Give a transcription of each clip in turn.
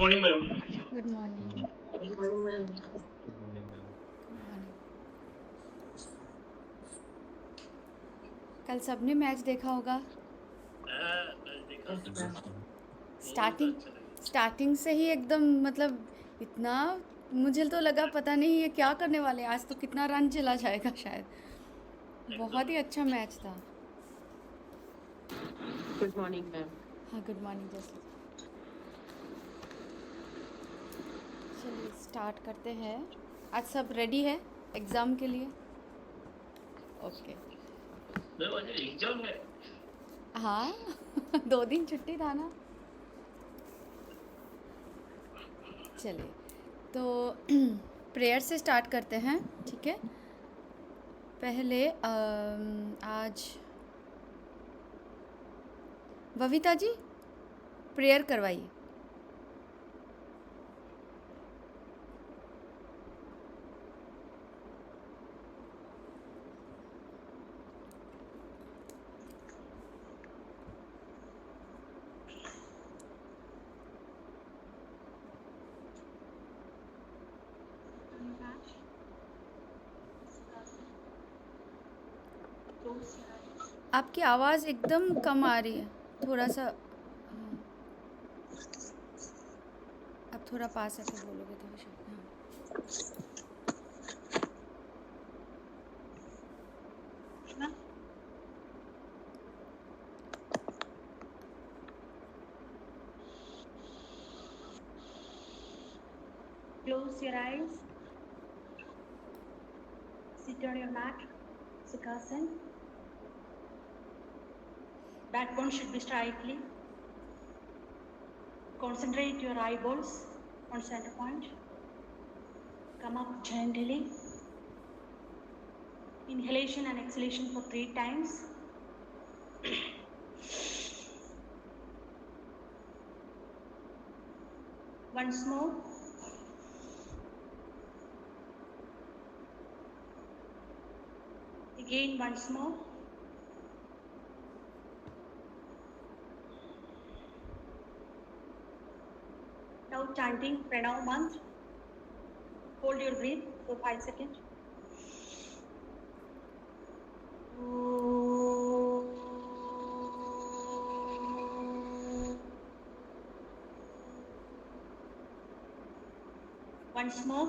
Morning ma'am. Good morning. Good morning ma'am. Good morning ma'am. Good morning. कल सबने match देखा होगा। Match देखा जी मैम। मैम। बहुत स्टार्टिंग अच्छा लगा। स्टार्टिंग से ही एकदम मतलब इतना मुझे तो लगा पता नहीं ये क्या करने वाले हैं, आज तो कितना रन चला जाएगा शायद। एकदम। बहुत ही अच्छा मैच था। Good morning ma'am. हाँ गुड मॉर्निंग जैसे। चलिए स्टार्ट करते हैं। आज सब रेडी है एग्ज़ाम के लिए। ओके। मैम आज एग्जाम है। हाँ 2 दिन छुट्टी था ना। चलिए तो प्रेयर से स्टार्ट करते हैं, ठीक है। पहले आज बबीता जी प्रेयर करवाइए। आपकी आवाज़ एकदम कम आ रही है, थोड़ा सा। हाँ आप थोड़ा पास आके बोलोगे तो शायद। हाँ Close your eyes. Sit on your mat, Sukhasan. Backbone should be straightly. Concentrate your eyeballs on center point. Come up gently. Inhalation and exhalation for 3 times. Once more. Again once more. Now chanting Pranav mantra. Hold your breath for 5 seconds. Once more.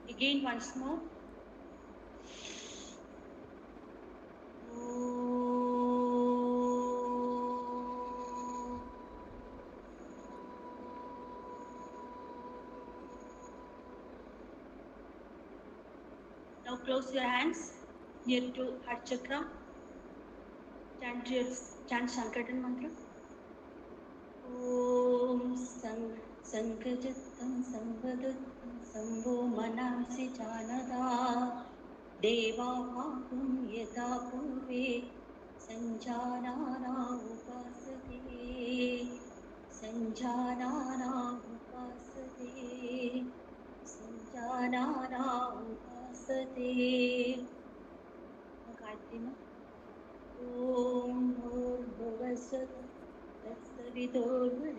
Again once more. Now close your hands near to heart chakra. Chant Sankirtan mantra. Om Sankajattam Samvadattam Sambho Manasi Janada Deva Pakum Yata Purve Sanjanana Upasade Sanjanana Upasade Sanjanana Upasade Gayatri Ma. Om Bhurvasvata तत्सवितुर्वरेण्यं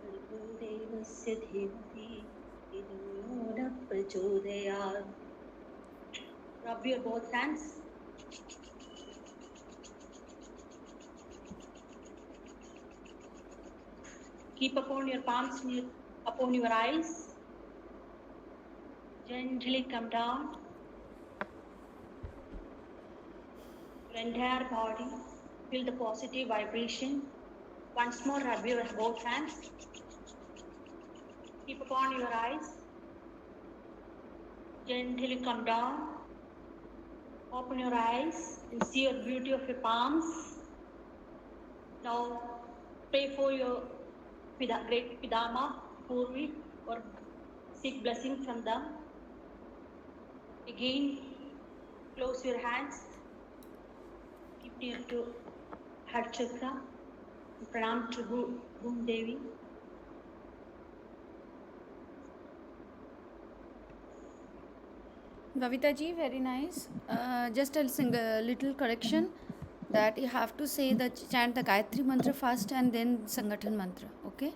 भर्गो देवस्य धीमहि धियो यो नः प्रचोदयात्. Rub your both hands. Keep upon your palms upon your eyes. Gently come down. Your entire body. Feel the positive vibration. Once more, rub your both hands. Keep upon your eyes. Gently come down. Open your eyes and see your beauty of your palms. Now pray for your great Pidama, Purvi, or seek blessing from them. Again, close your hands. Keep near to heart chakra. Pranam to Bhum Devi. Bhavita ji, very nice. Just a little correction that you have to say the chant the Gayatri mantra first and then Sangathan mantra. Okay?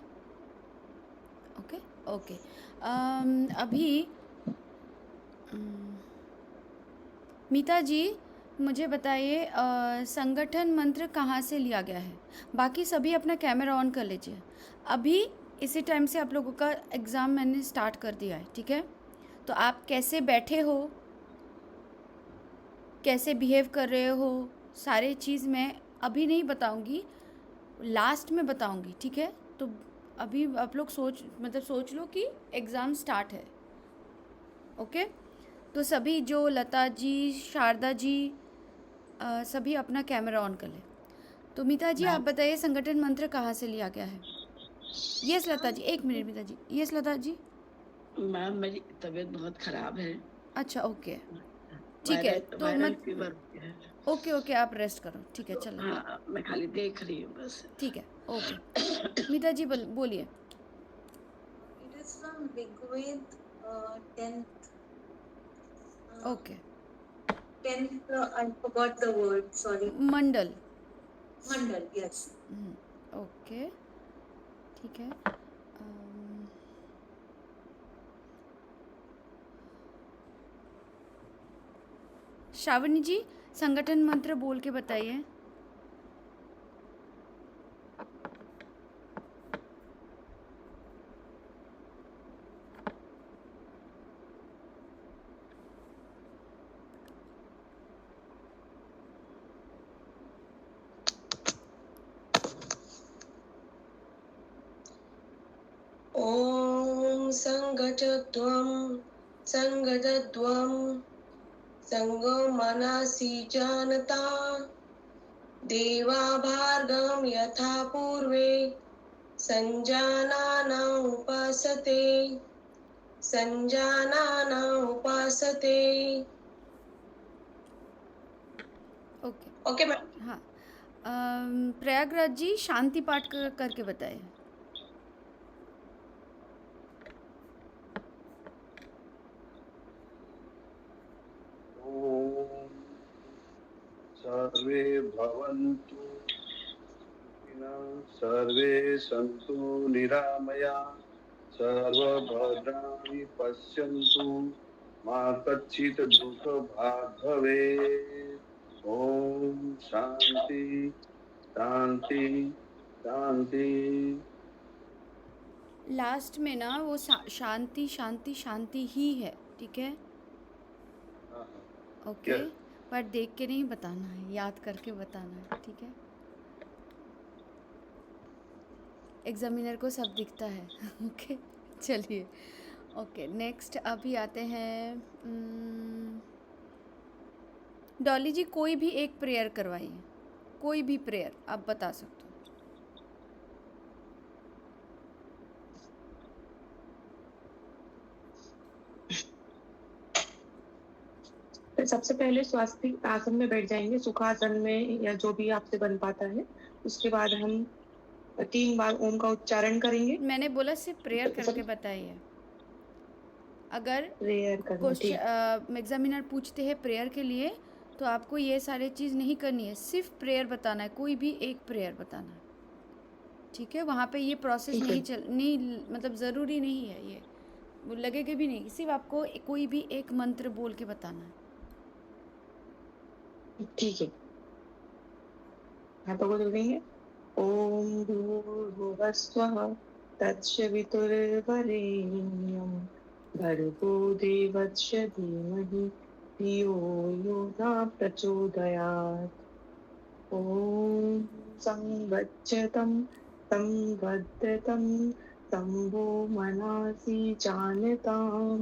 Okay? Okay. अभी मीता जी मुझे बताइए संगठन मंत्र कहाँ से लिया गया है। बाकी सभी अपना कैमरा ऑन कर लीजिए। अभी इसी टाइम से आप लोगों का एग्ज़ाम मैंने स्टार्ट कर दिया है, ठीक है? तो आप कैसे बैठे हो, कैसे बिहेव कर रहे हो, सारे चीज़ मैं अभी नहीं बताऊंगी, लास्ट में बताऊंगी, ठीक है? तो अभी आप लोग सोच लो कि एग्ज़ाम स्टार्ट है। ओके? तो सभी जो लता जी, शारदा जी, सभी अपना कैमरा ऑन कर ले। तो मीता जी आप बताइए संगठन मंत्र कहाँ से लिया गया है। यस लता जी, एक मिनट मीता जी। यस लता जी। मैम मेरी तबीयत बहुत खराब है। अच्छा ओके, ठीक है। तो वायरल मत फीवर है। ओके ओके, आप रेस्ट करो, ठीक है, चलो। हाँ, मैं खाली देख रही हूँ बस। ठीक है, ओके। मीता जी बोलिए। It is from Rigved, 10th. Okay. 10th, I forgot the word, sorry. Mandal. Mandal, yes. Okay, ठीक है। श्रावणी जी संगठन मंत्र बोल के बताइए। ॐ संगठध्वं संगो मनसि जानता देवा भार्गं यथा पूर्वे संजानाना उपासते। Okay okay ma'am. हाँ, प्रयागराज जी शांति पाठ करके बताइए। सर्वे भवन्तु सुखिनः, सर्वे सन्तु निरामया, सर्वभद्राणि पश्यन्तु, मा कश्चित् दुःखभाग् भवेत्। ॐ शान्ति शान्ति शान्ति। लास्ट में ना वो शांति शांति शांति ही है, ठीक है? ओके, पर देख के नहीं बताना है, याद करके बताना है, ठीक है? एग्जामिनर को सब दिखता है। ओके चलिए। ओके नेक्स्ट अभी आते हैं डॉली जी, कोई भी एक प्रेयर करवाइए, कोई भी प्रेयर आप बता सकते हो। सबसे पहले स्वास्तिक आसन में बैठ जाएंगे, सुखासन में या जो भी आपसे बन पाता है। उसके बाद हम 3 बार ओम का उच्चारण करेंगे। मैंने बोला सिर्फ प्रेयर करके बताइए। अगर प्रेयर करना एग्जामिनर पूछते हैं प्रेयर के लिए तो आपको ये सारे चीज़ नहीं करनी है, सिर्फ प्रेयर बताना है, कोई भी एक प्रेयर बताना है, ठीक है? वहाँ पे ये प्रोसेस नहीं मतलब ज़रूरी नहीं है, ये वो लगेगा भी नहीं, सिर्फ आपको कोई भी एक मंत्र बोल के बताना है। ठीक है, हाथों को जोड़ेंगे। ओम भूर्भुवस्वः तत्सवितुर्वरेण्यं भर्गो देवस्य धीमहि धियो यो न प्रचोदयात्। ओम संगच्छतं संवद्धतं संभो मनसि जानतां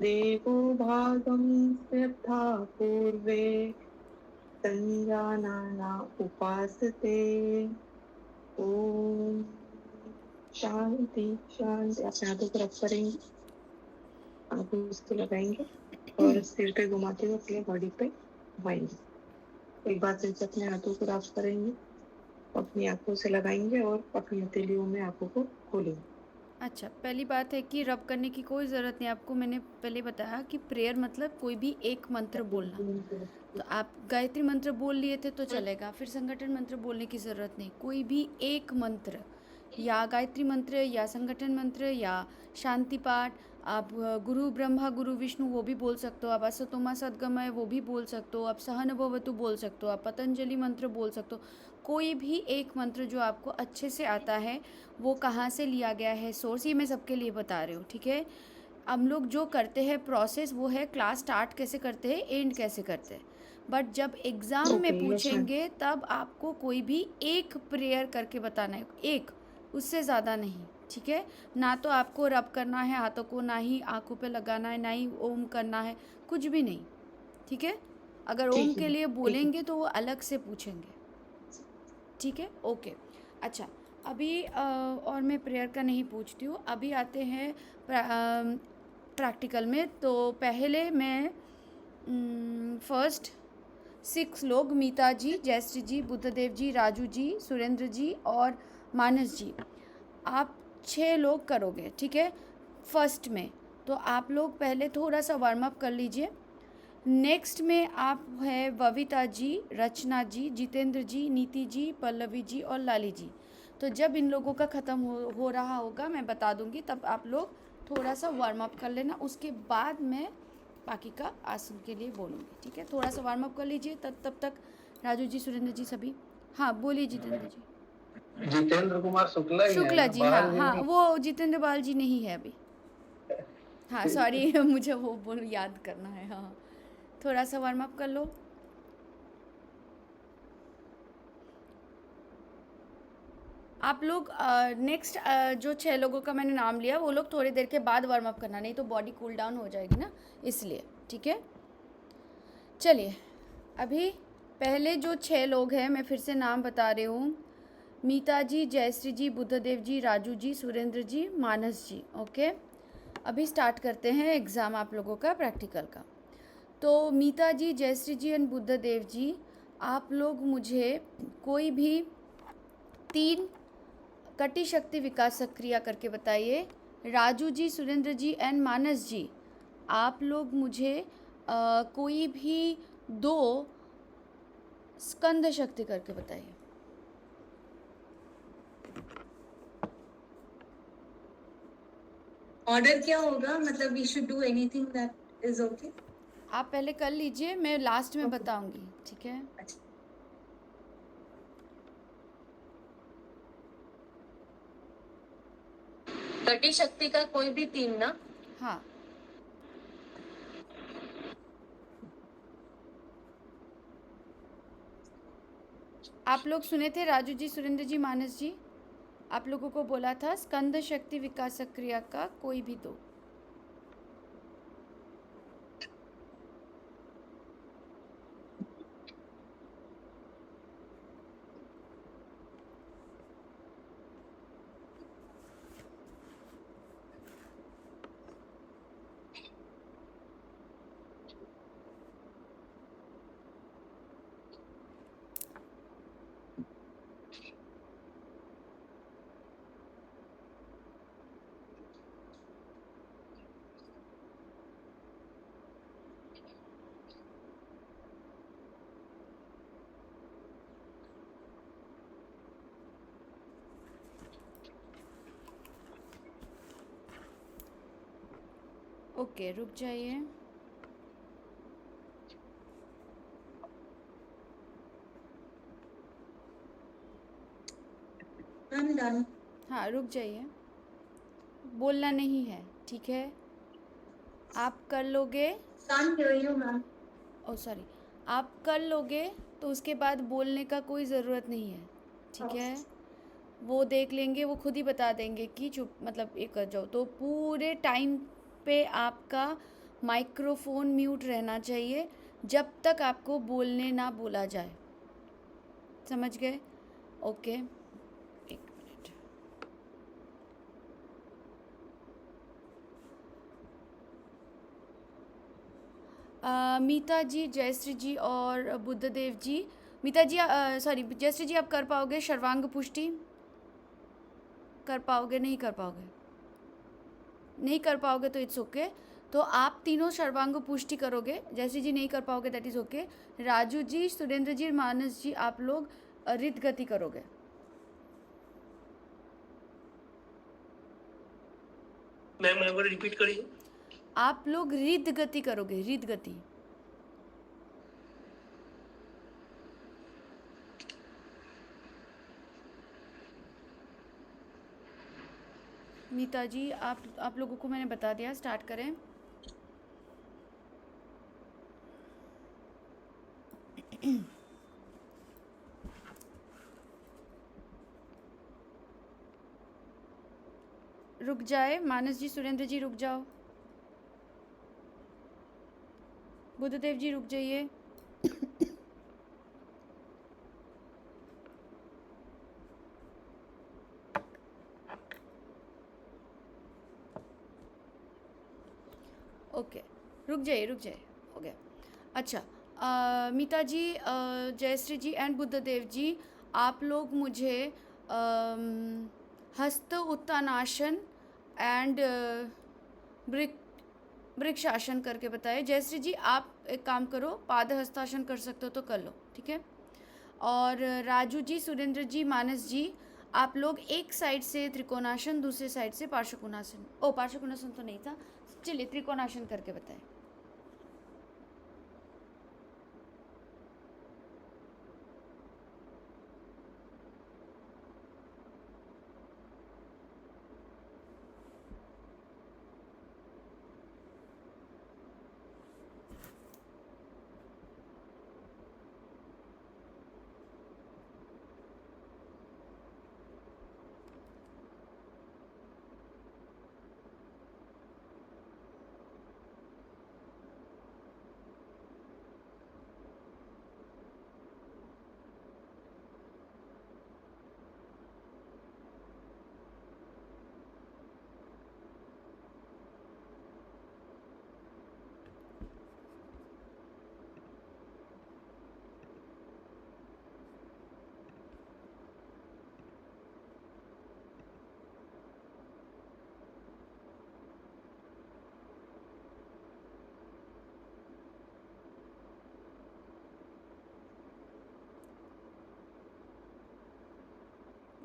देवो भागं श्रद्धा पूर्वे संजानाना उपासते। ओम शांति शांति। अपने हाथों को रख करेंगे, आंखों उसको लगाएंगे और सिर पे घुमाते हुए अपने बॉडी पे घुमाएंगे। एक बार फिर से अपने हाथों को रफ करेंगे, अपनी आंखों से लगाएंगे और अपनी हथेलियों में आंखों को खोलेंगे। अच्छा, पहली बात है कि रब करने की कोई ज़रूरत नहीं आपको। मैंने पहले बताया कि प्रेयर मतलब कोई भी एक मंत्र बोलना। तो आप गायत्री मंत्र बोल लिए थे तो चलेगा, फिर संगठन मंत्र बोलने की ज़रूरत नहीं। कोई भी एक मंत्र, या गायत्री मंत्र या संगठन मंत्र या शांति पाठ, आप गुरु ब्रह्मा गुरु विष्णु वो भी बोल सकते हो, आप असतोमा सद्गमय वो भी बोल सकते हो, आप सहन भवतु बोल सकते हो, आप पतंजलि मंत्र बोल सकते हो। कोई भी एक मंत्र जो आपको अच्छे से आता है, वो कहाँ से लिया गया है सोर्स, ये मैं सबके लिए बता रही हूँ, ठीक है। हम लोग जो करते हैं प्रोसेस वो है क्लास स्टार्ट कैसे करते हैं, एंड कैसे करते हैं। बट जब एग्ज़ाम में Okay, yes, ma'am. पूछेंगे तब आपको कोई भी एक प्रेयर करके बताना है, एक, उससे ज़्यादा नहीं, ठीक है। ना तो आपको रब करना है हाथों को, ना ही आँखों पे लगाना है, ना ही ओम करना है, कुछ भी नहीं, ठीक है। अगर ओम ठीक के है, लिए ठीक है। बोलेंगे तो वो अलग से पूछेंगे, ठीक है, ओके। अच्छा, अभी और मैं प्रेयर का नहीं पूछती हूँ, अभी आते हैं प्रैक्टिकल में। तो पहले मैं फर्स्ट 6 लोग, मीता जी, जयश्री जी, बुद्धदेव जी, राजू जी, सुरेंद्र जी और मानस जी, आप 6 लोग करोगे, ठीक है, फर्स्ट में। तो आप लोग पहले थोड़ा सा वार्म अप कर लीजिए। नेक्स्ट में आप है बबीता जी, रचना जी, जितेंद्र जी, नीति जी, पल्लवी जी और लाली जी। तो जब इन लोगों का ख़त्म हो रहा होगा मैं बता दूंगी, तब आप लोग थोड़ा सा वार्म अप कर लेना, उसके बाद मैं बाकी का आसन के लिए बोलूँगी, ठीक है। थोड़ा सा वार्म अप कर लीजिए, तब तक राजू जी, सुरेंद्र जी सभी। हाँ बोलिए जितेंद्र जी। जितेंद्र कुमार शुक्ला ही है शुक्ला ना, जी, हाँ बाल जी हाँ, नहीं? वो जितेंद्र बाल जी नहीं है अभी। हाँ सॉरी मुझे वो बोल याद करना है। हाँ, थोड़ा सा वार्म अप कर लो। आप लोग नेक्स्ट जो 6 लोगों का मैंने नाम लिया वो लोग थोड़ी देर के बाद वार्म अप करना, नहीं तो बॉडी कूल डाउन हो जाएगी ना, इसलिए, ठीक है। चलिए, अभी पहले जो 6 लोग हैं मैं फिर से नाम बता रही हूँ, मीता जी, जयश्री जी, बुद्धदेव जी, राजू जी, सुरेंद्र जी, मानस जी, ओके। अभी स्टार्ट करते हैं एग्ज़ाम आप लोगों का प्रैक्टिकल का। तो मीता जी, जयश्री जी एंड बुद्धदेव जी, आप लोग मुझे कोई भी 3 कटी शक्ति विकास सक्रिया करके बताइए। राजू जी, सुरेंद्र जी एंड मानस जी, आप लोग मुझे कोई भी 2 स्कंद शक्ति करके बताइए। ऑर्डर क्या होगा, मतलब we should do anything that is okay. आप पहले कर लीजिए, मैं लास्ट में बताऊंगी, ठीक है। कटी शक्ति का कोई भी 3 ना? हाँ, आप लोग सुने थे राजू जी, सुरेंद्र जी, मानस जी, आप लोगों को बोला था स्कंद शक्ति विकास सक्रिया का कोई भी 2। ओके, रुक जाइए। I'm done. हाँ, रुक जाइए, बोलना नहीं है, ठीक है। आप कर लोगे, Can't hear you, ma'am. O sorry, आप कर लोगे तो उसके बाद बोलने का कोई ज़रूरत नहीं है, ठीक है। वो देख लेंगे, वो खुद ही बता देंगे कि चुप, मतलब ये कर जाओ। तो पूरे टाइम पे आपका माइक्रोफोन म्यूट रहना चाहिए जब तक आपको बोलने ना बोला जाए, समझ गए? ओके, एक मिनट। मीता जी, जयश्री जी और बुद्धदेव जी, मीता जी सॉरी जयश्री जी, आप कर पाओगे सर्वांग पुष्टि? कर पाओगे, नहीं कर पाओगे? नहीं कर पाओगे तो इट्स ओके। तो आप तीनों सर्वांग पुष्टि करोगे। जयश्री जी नहीं कर पाओगे that is okay. Raju ji, Surendra जी, मानस जी आप लोग रित गति करोगे। मैम एक बार रिपीट करिए। आप लोग रित गति करोगे, रित गति। मीता जी आप लोगों को मैंने बता दिया, स्टार्ट करें। रुक जाए मानस जी, सुरेंद्र जी रुक जाओ, बुद्धदेव जी रुक जाइए। ओके रुक जाइए, हो गया। अच्छा मीता जी, जयश्री जी एंड बुद्धदेव जी आप लोग मुझे हस्त उत्तानासन एंड वृक्षासन करके बताए। जयश्री जी आप एक काम करो, पाद हस्तासन कर सकते हो तो कर लो, ठीक है। और राजू जी, सुरेंद्र जी, मानस जी आप लोग एक साइड से त्रिकोणासन, दूसरे साइड से पार्श्वकोणासन। ओ पार्श्वकोणासन तो नहीं था, चलिए त्रिकोणासन करके बताएं।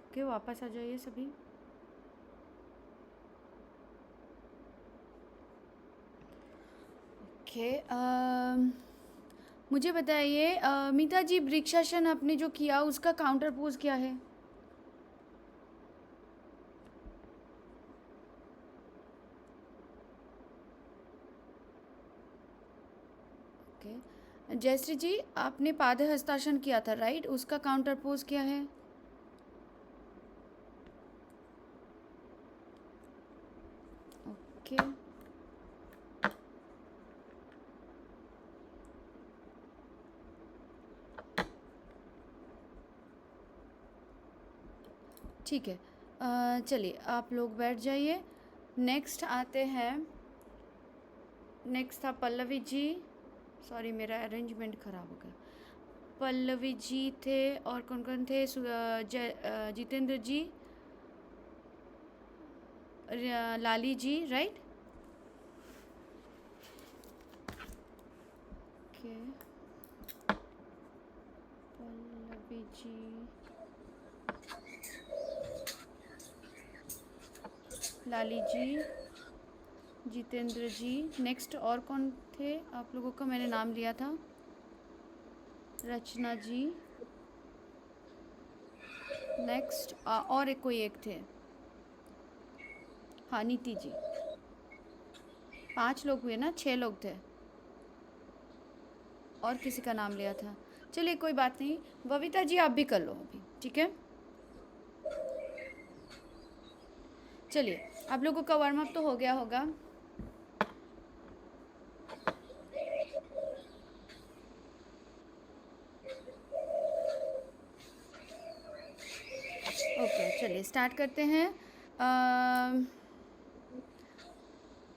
ओके वापस आ जाइए सभी। ओके मुझे बताइए मीता जी, वृक्षासन आपने जो किया उसका काउंटर पोज क्या है? ओके जयश्री जी आपने पाद हस्तासन किया था राइट, उसका काउंटर पोज क्या है? ओके ठीक है, चलिए आप लोग बैठ जाइए। नेक्स्ट आते हैं, नेक्स्ट था पल्लवी जी, सॉरी मेरा अरेंजमेंट ख़राब हो गया। पल्लवी जी थे और कौन कौन थे? जितेंद्र जी, लाली जी राइट। ओके पल्लवी जी, लाली जी, जितेंद्र जी, नेक्स्ट और कौन थे आप लोगों का मैंने नाम लिया था? रचना जी, नेक्स्ट और एक कोई एक थे, हाँ नीति जी। 5 लोग हुए ना, 6 लोग थे और किसी का नाम लिया था। चलिए कोई बात नहीं, बबीता जी आप भी कर लो अभी, ठीक है। चलिए आप लोगों का वार्म अप तो हो गया होगा। ओके चलिए स्टार्ट करते हैं।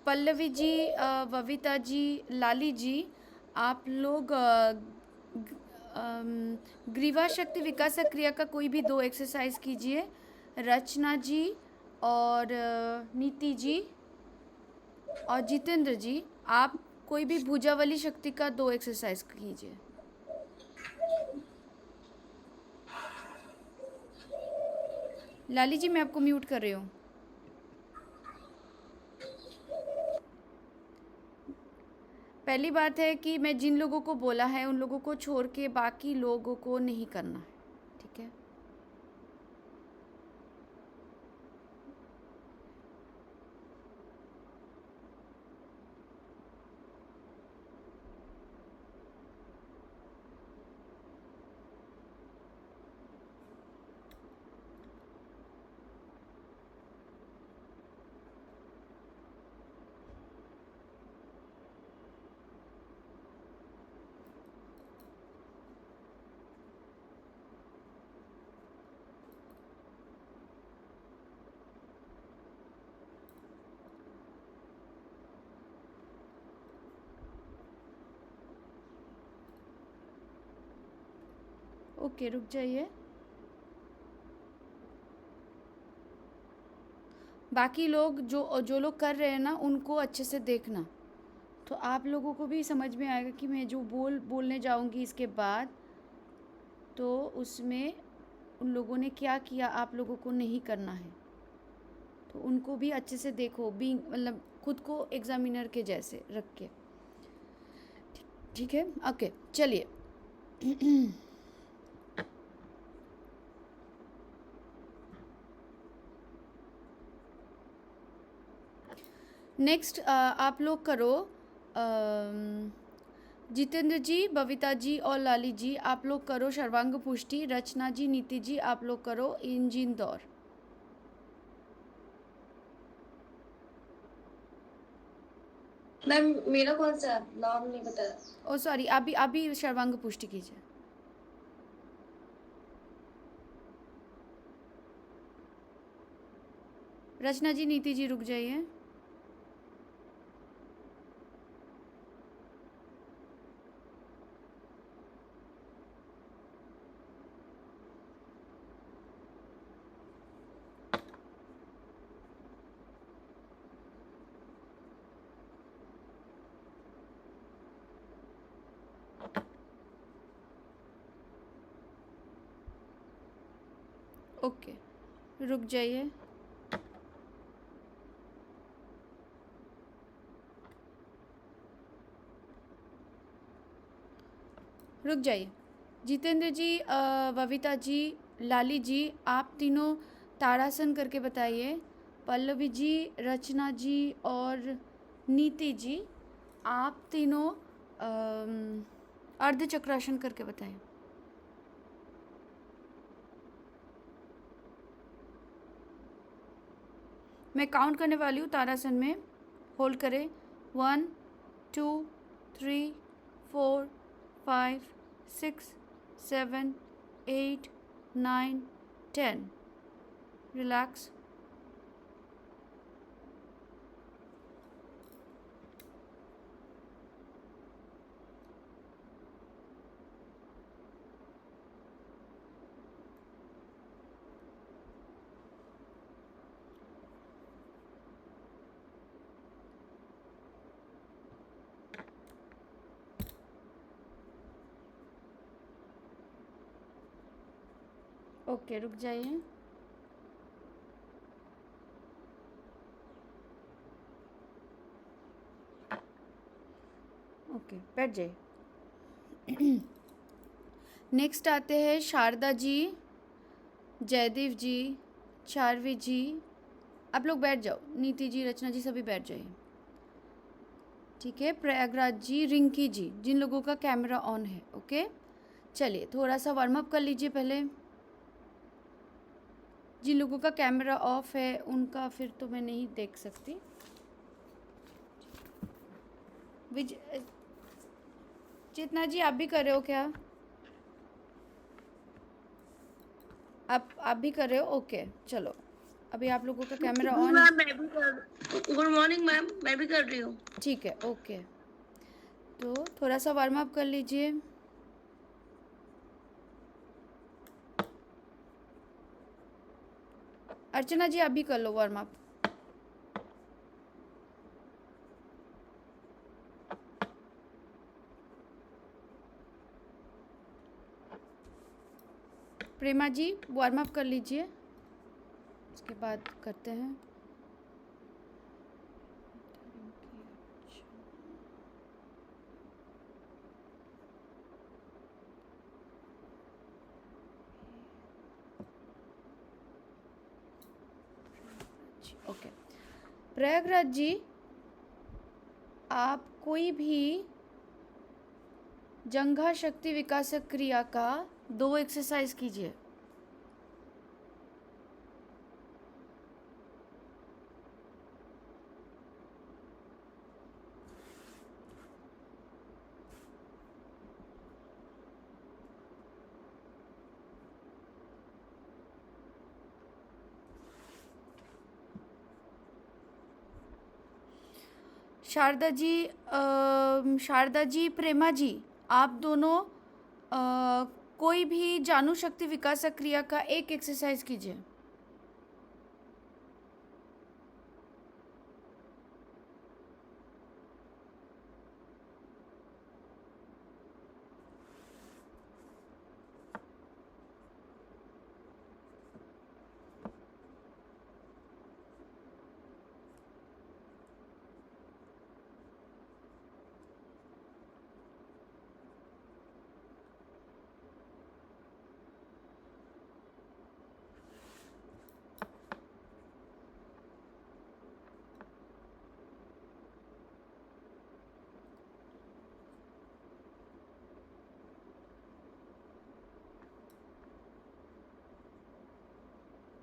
पल्लवी जी, बबीता जी, लाली जी आप लोग ग्रीवा शक्ति विकास क्रिया का कोई भी 2 एक्सरसाइज कीजिए। रचना जी और नीति जी और जितेंद्र जी, आप कोई भी भुजावली शक्ति का 2 एक्सरसाइज कीजिए। लाली जी, मैं आपको म्यूट कर रही हूँ। पहली बात है कि मैं जिन लोगों को बोला है उन लोगों को छोड़ के बाकी लोगों को नहीं करना है, ठीक है? ओके, रुक जाइए। बाकी लोग जो लोग कर रहे हैं ना, उनको अच्छे से देखना, तो आप लोगों को भी समझ में आएगा कि मैं जो बोलने जाऊंगी इसके बाद, तो उसमें उन लोगों ने क्या किया, आप लोगों को नहीं करना है। तो उनको भी अच्छे से देखो, मतलब खुद को एग्जामिनर के जैसे रख के, ठीक है? ओके, चलिए। नेक्स्ट आप लोग करो, जितेंद्र जी, बबीता जी और लाली जी, आप लोग करो सर्वांग पुष्टि। रचना जी, नीति जी, आप लोग करो इंजन दौर। मैम मेरा कौन सा नाम नहीं बताया। ओ सॉरी, अभी सर्वांग पुष्टि कीजिए। रचना जी, नीति जी, रुक जाइए। ओके, रुक जाइए। रुक जाइए। जितेंद्र जी, बबीता जी, लाली जी, आप तीनों ताड़ासन करके बताइए। पल्लवी जी, रचना जी और नीति जी, आप तीनों अर्ध चक्रासन करके बताइए। मैं काउंट करने वाली हूँ ताड़ासन में। होल्ड करें। 1 2 3 4 5 6 7 8 9 10। रिलैक्स। ओके, रुक जाइए। ओके, बैठ जाइए। नेक्स्ट आते हैं शारदा जी, जयदेव जी, चारवी जी, आप लोग बैठ जाओ। नीति जी, रचना जी, सभी बैठ जाइए, ठीक है? प्रयागराज जी, रिंकी जी, जिन लोगों का कैमरा ऑन है। ओके, चलिए थोड़ा सा वार्म अप कर लीजिए पहले। जिन लोगों का कैमरा ऑफ है उनका फिर तो मैं नहीं देख सकती। चेतना जी, आप भी कर रहे हो क्या? आप भी कर रहे हो? ओके, चलो अभी आप लोगों का कैमरा ऑन। मैम मैं भी कर, गुड मॉर्निंग मैम, मैं भी कर रही हूँ। ठीक है, ओके, तो थोड़ा सा वार्म अप कर लीजिए। अर्चना जी, आप भी कर लो वार्म अप। प्रेमा जी वार्म अप कर लीजिए, उसके बाद करते हैं। ओके प्रयागराज जी, आप कोई भी जंघा शक्ति विकासक क्रिया का 2 एक्सरसाइज कीजिए। शारदा जी प्रेमा जी, आप दोनों कोई भी जानू शक्ति विकासक क्रिया का 1 एक्सरसाइज कीजिए।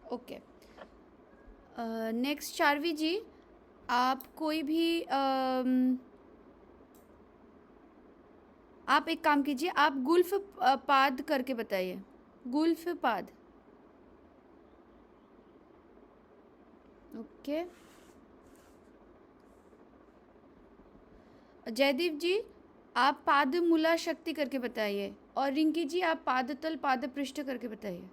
ओके नेक्स्ट चारवी जी, आप कोई भी आप एक काम कीजिए, आप गुल्फ पाद करके बताइए। गुल्फ पाद। ओके जयदीप जी, आप पाद मूला शक्ति करके बताइए। और रिंकी जी, आप पादतल पाद पृष्ठ करके बताइए।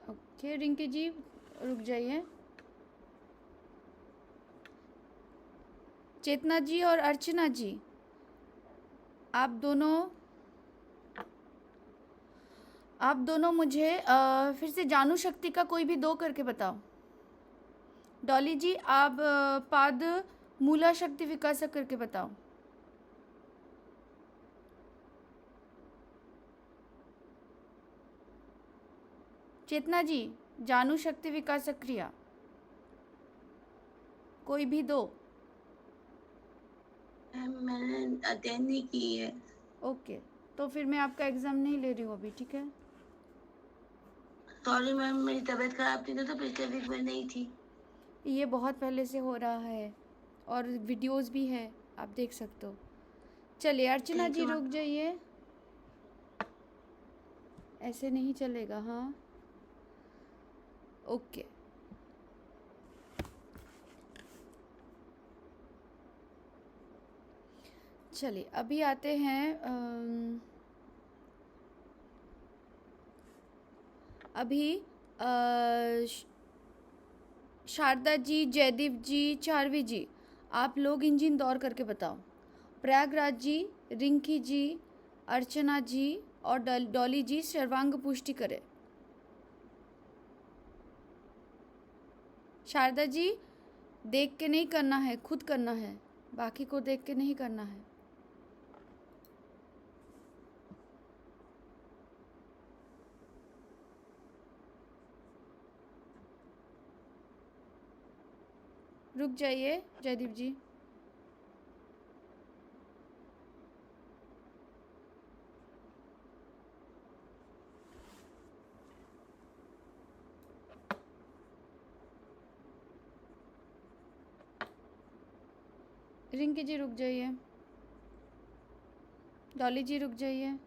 ओके रिंकी जी रुक जाइए। चेतना जी और अर्चना जी, आप दोनों मुझे फिर से जानू शक्ति का कोई भी 2 करके बताओ। डॉली जी, आप पाद मूला शक्ति विकासक करके बताओ। चेतना जी, जानू शक्ति विकासक क्रिया कोई भी 2। मैंने अटेंड नहीं की है। ओके तो फिर मैं आपका एग्ज़ाम नहीं ले रही हूँ अभी, ठीक है। सॉरी मैम, मेरी तबीयत खराब थी तो पिछले वीक में नहीं थी। ये बहुत पहले से हो रहा है और वीडियोस भी है, आप देख सकते हो। चलिए अर्चना Thank जी you, रुक जाइए, ऐसे नहीं चलेगा। हाँ ओके चलिए अभी आते हैं अभी शारदा जी, जयदीप जी, चारवी जी, आप लोग इंजन दौड़ करके बताओ। प्रयागराज जी, रिंकी जी, अर्चना जी और डॉली जी सर्वांग पुष्टि करें। शारदा जी, देख के नहीं करना है, खुद करना है, बाकी को देख के नहीं करना है। रुक जाइए जयदीप जी। रिंकी जी रुक जाइए। डॉली जी रुक जाइए।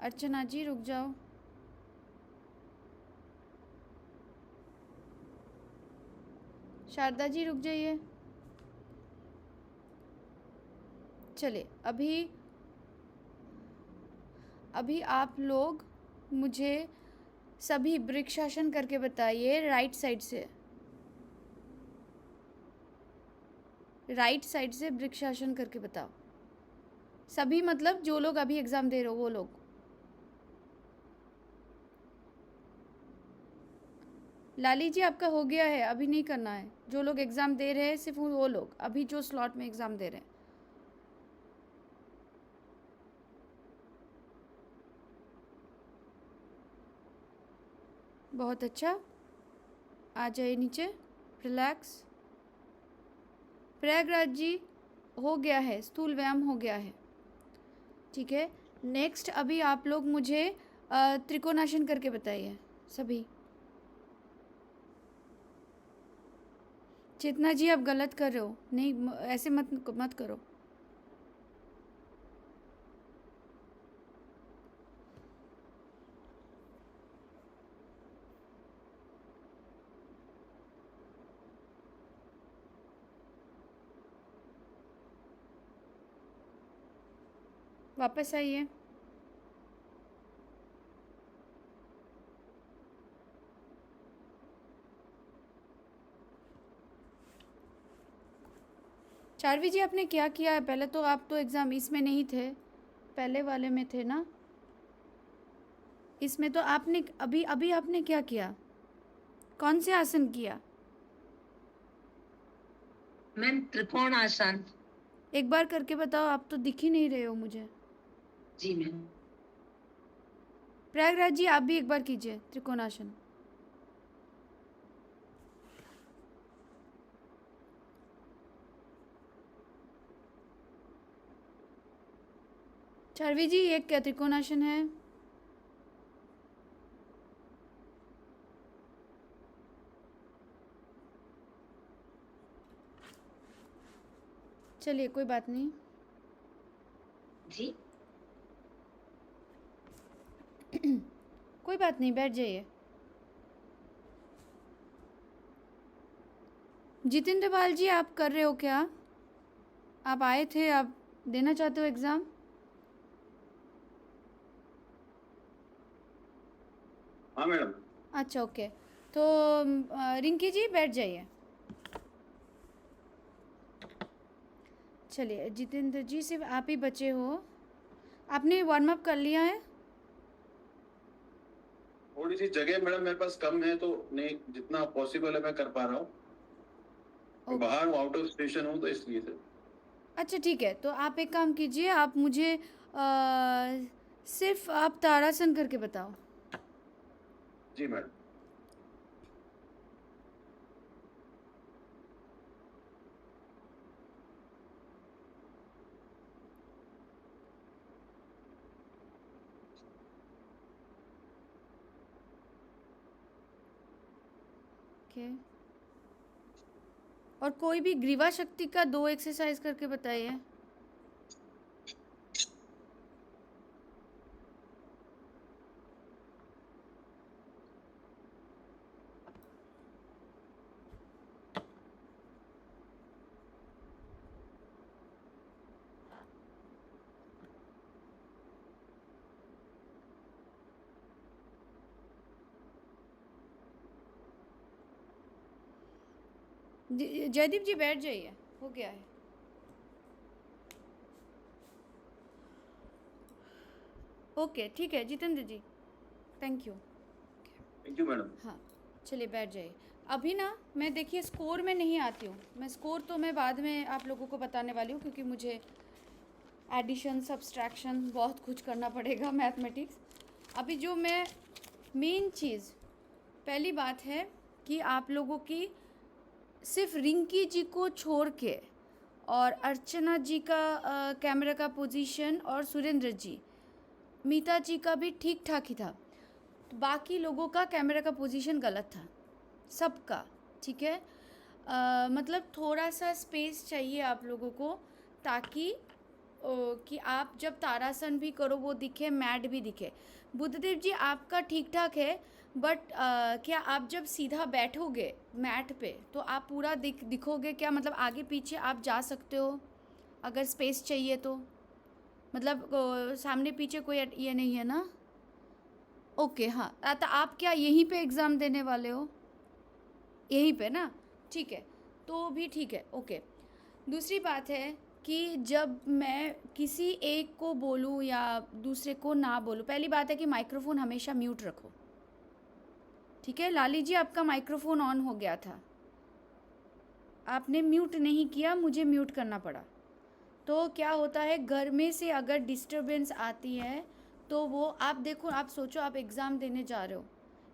अर्चना जी रुक जाओ। शारदा जी रुक जाइए। चलिए अभी आप लोग मुझे सभी वृक्षासन करके बताइए राइट साइड से। राइट साइड से वृक्षासन करके बताओ सभी, मतलब जो लोग अभी एग्ज़ाम दे रहे हो वो लोग। लाली जी आपका हो गया है, अभी नहीं करना है। जो लोग एग्ज़ाम दे रहे हैं सिर्फ वो लोग अभी जो स्लॉट में एग्ज़ाम दे रहे हैं। बहुत अच्छा, आ जाइए नीचे, रिलैक्स। प्रयागराज जी हो गया है, स्थूल व्यायाम हो गया है, ठीक है। नेक्स्ट अभी आप लोग मुझे त्रिकोणासन करके बताइए सभी। चेतना जी आप गलत कर रहे हो, नहीं ऐसे मत करो। वापस आइए। चारवी जी आपने क्या किया है? पहले तो आप तो एग्ज़ाम इसमें नहीं थे, पहले वाले में थे ना। इसमें तो आपने अभी आपने क्या किया? कौन से आसन किया? मैम त्रिकोण आसन। एक बार करके बताओ, आप तो दिख ही नहीं रहे हो मुझे। जी मैम। प्रयागराज जी आप भी एक बार कीजिए त्रिकोणासन। चारवी जी एक क्या त्रिकोणासन है? चलिए कोई बात नहीं। जी कोई बात नहीं, बैठ जाइए। जितेंद्र पाल जी आप कर रहे हो क्या? आप आए थे, आप देना चाहते हो एग्ज़ाम? हाँ मैडम। अच्छा ओके, तो रिंकी जी बैठ जाइए। चलिए जितेंद्र जी सिर्फ आप ही बचे हो। आपने वार्म अप कर लिया है? थोड़ी सी जगह मैडम मेरे पास कम है, तो नहीं जितना पॉसिबल है मैं कर पा रहा हूँ। मैं बाहर हूँ, आउट ऑफ स्टेशन हूँ, तो इसलिए से। अच्छा ठीक है, तो आप एक काम कीजिए, आप मुझे सिर्फ आप ताड़ासन करके बताओ। जी मैडम। ओके, और कोई भी ग्रीवा शक्ति का 2 एक्सरसाइज करके बताइए। जयदीप जी बैठ जाइए, हो गया है। ओके ठीक है Jitendra ji, thank you. Thank you madam. हाँ चलिए बैठ जाइए। अभी ना मैं देखिए स्कोर में नहीं आती हूँ, मैं स्कोर तो मैं बाद में आप लोगों को बताने वाली हूँ, क्योंकि मुझे एडिशन सब्सट्रैक्शन बहुत कुछ करना पड़ेगा मैथमेटिक्स। अभी जो मैं मेन चीज़, पहली बात है कि आप लोगों की सिर्फ रिंकी जी को छोड़ के और अर्चना जी का कैमरा का पोजीशन और सुरेंद्र जी, मीता जी का भी ठीक ठाक ही था, बाकी लोगों का कैमरा का पोजीशन गलत था सबका, ठीक है। मतलब थोड़ा सा स्पेस चाहिए आप लोगों को, ताकि कि आप जब तारासन भी करो वो दिखे, मैट भी दिखे। बुद्धदेव जी आपका ठीक ठाक है, बट क्या आप जब सीधा बैठोगे मैट पे तो आप पूरा दिखोगे क्या? मतलब आगे पीछे आप जा सकते हो अगर स्पेस चाहिए तो, मतलब सामने पीछे कोई ये नहीं है ना? ओके हाँ, तो आप क्या यहीं पे एग्ज़ाम देने वाले हो? यहीं पे ना, ठीक है, तो भी ठीक है, ओके। दूसरी बात है कि जब मैं किसी एक को बोलूँ या दूसरे को ना बोलूँ, पहली बात है कि माइक्रोफोन हमेशा म्यूट रखो, ठीक है। लाली जी, आपका माइक्रोफोन ऑन हो गया था, आपने म्यूट नहीं किया, मुझे म्यूट करना पड़ा। तो क्या होता है, घर में से अगर डिस्टरबेंस आती है तो वो आप देखो, आप सोचो आप एग्ज़ाम देने जा रहे हो,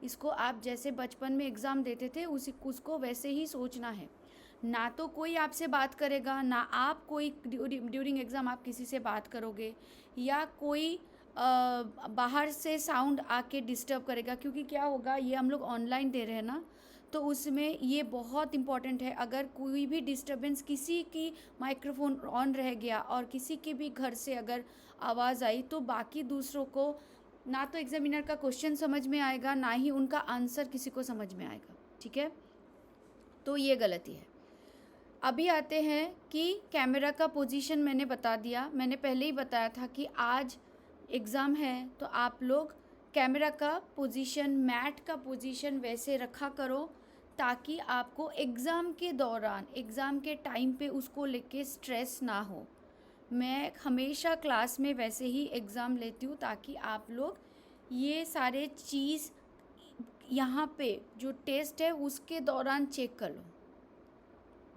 इसको आप जैसे बचपन में एग्ज़ाम देते थे उसको वैसे ही सोचना है। ना तो कोई आपसे बात करेगा, ना आप कोई ड्यूरिंग एग्ज़ाम आप किसी से बात करोगे, या कोई बाहर से साउंड आके डिस्टर्ब करेगा, क्योंकि क्या होगा, ये हम लोग ऑनलाइन दे रहे हैं ना, तो उसमें ये बहुत इम्पॉर्टेंट है। अगर कोई भी डिस्टरबेंस, किसी की माइक्रोफोन ऑन रह गया और किसी के भी घर से अगर आवाज़ आई, तो बाकी दूसरों को ना तो एग्जामिनर का क्वेश्चन समझ में आएगा, ना ही उनका आंसर किसी को समझ में आएगा, ठीक है। तो ये गलती है। अभी आते हैं कि कैमरा का पोजीशन मैंने बता दिया, मैंने पहले ही बताया था कि आज एग्ज़ाम है तो आप लोग कैमरा का पोजीशन, मैट का पोजीशन वैसे रखा करो ताकि आपको एग्ज़ाम के दौरान, एग्ज़ाम के टाइम पे उसको लेके स्ट्रेस ना हो। मैं हमेशा क्लास में वैसे ही एग्ज़ाम लेती हूँ ताकि आप लोग ये सारे चीज़ यहाँ पे जो टेस्ट है उसके दौरान चेक कर लो।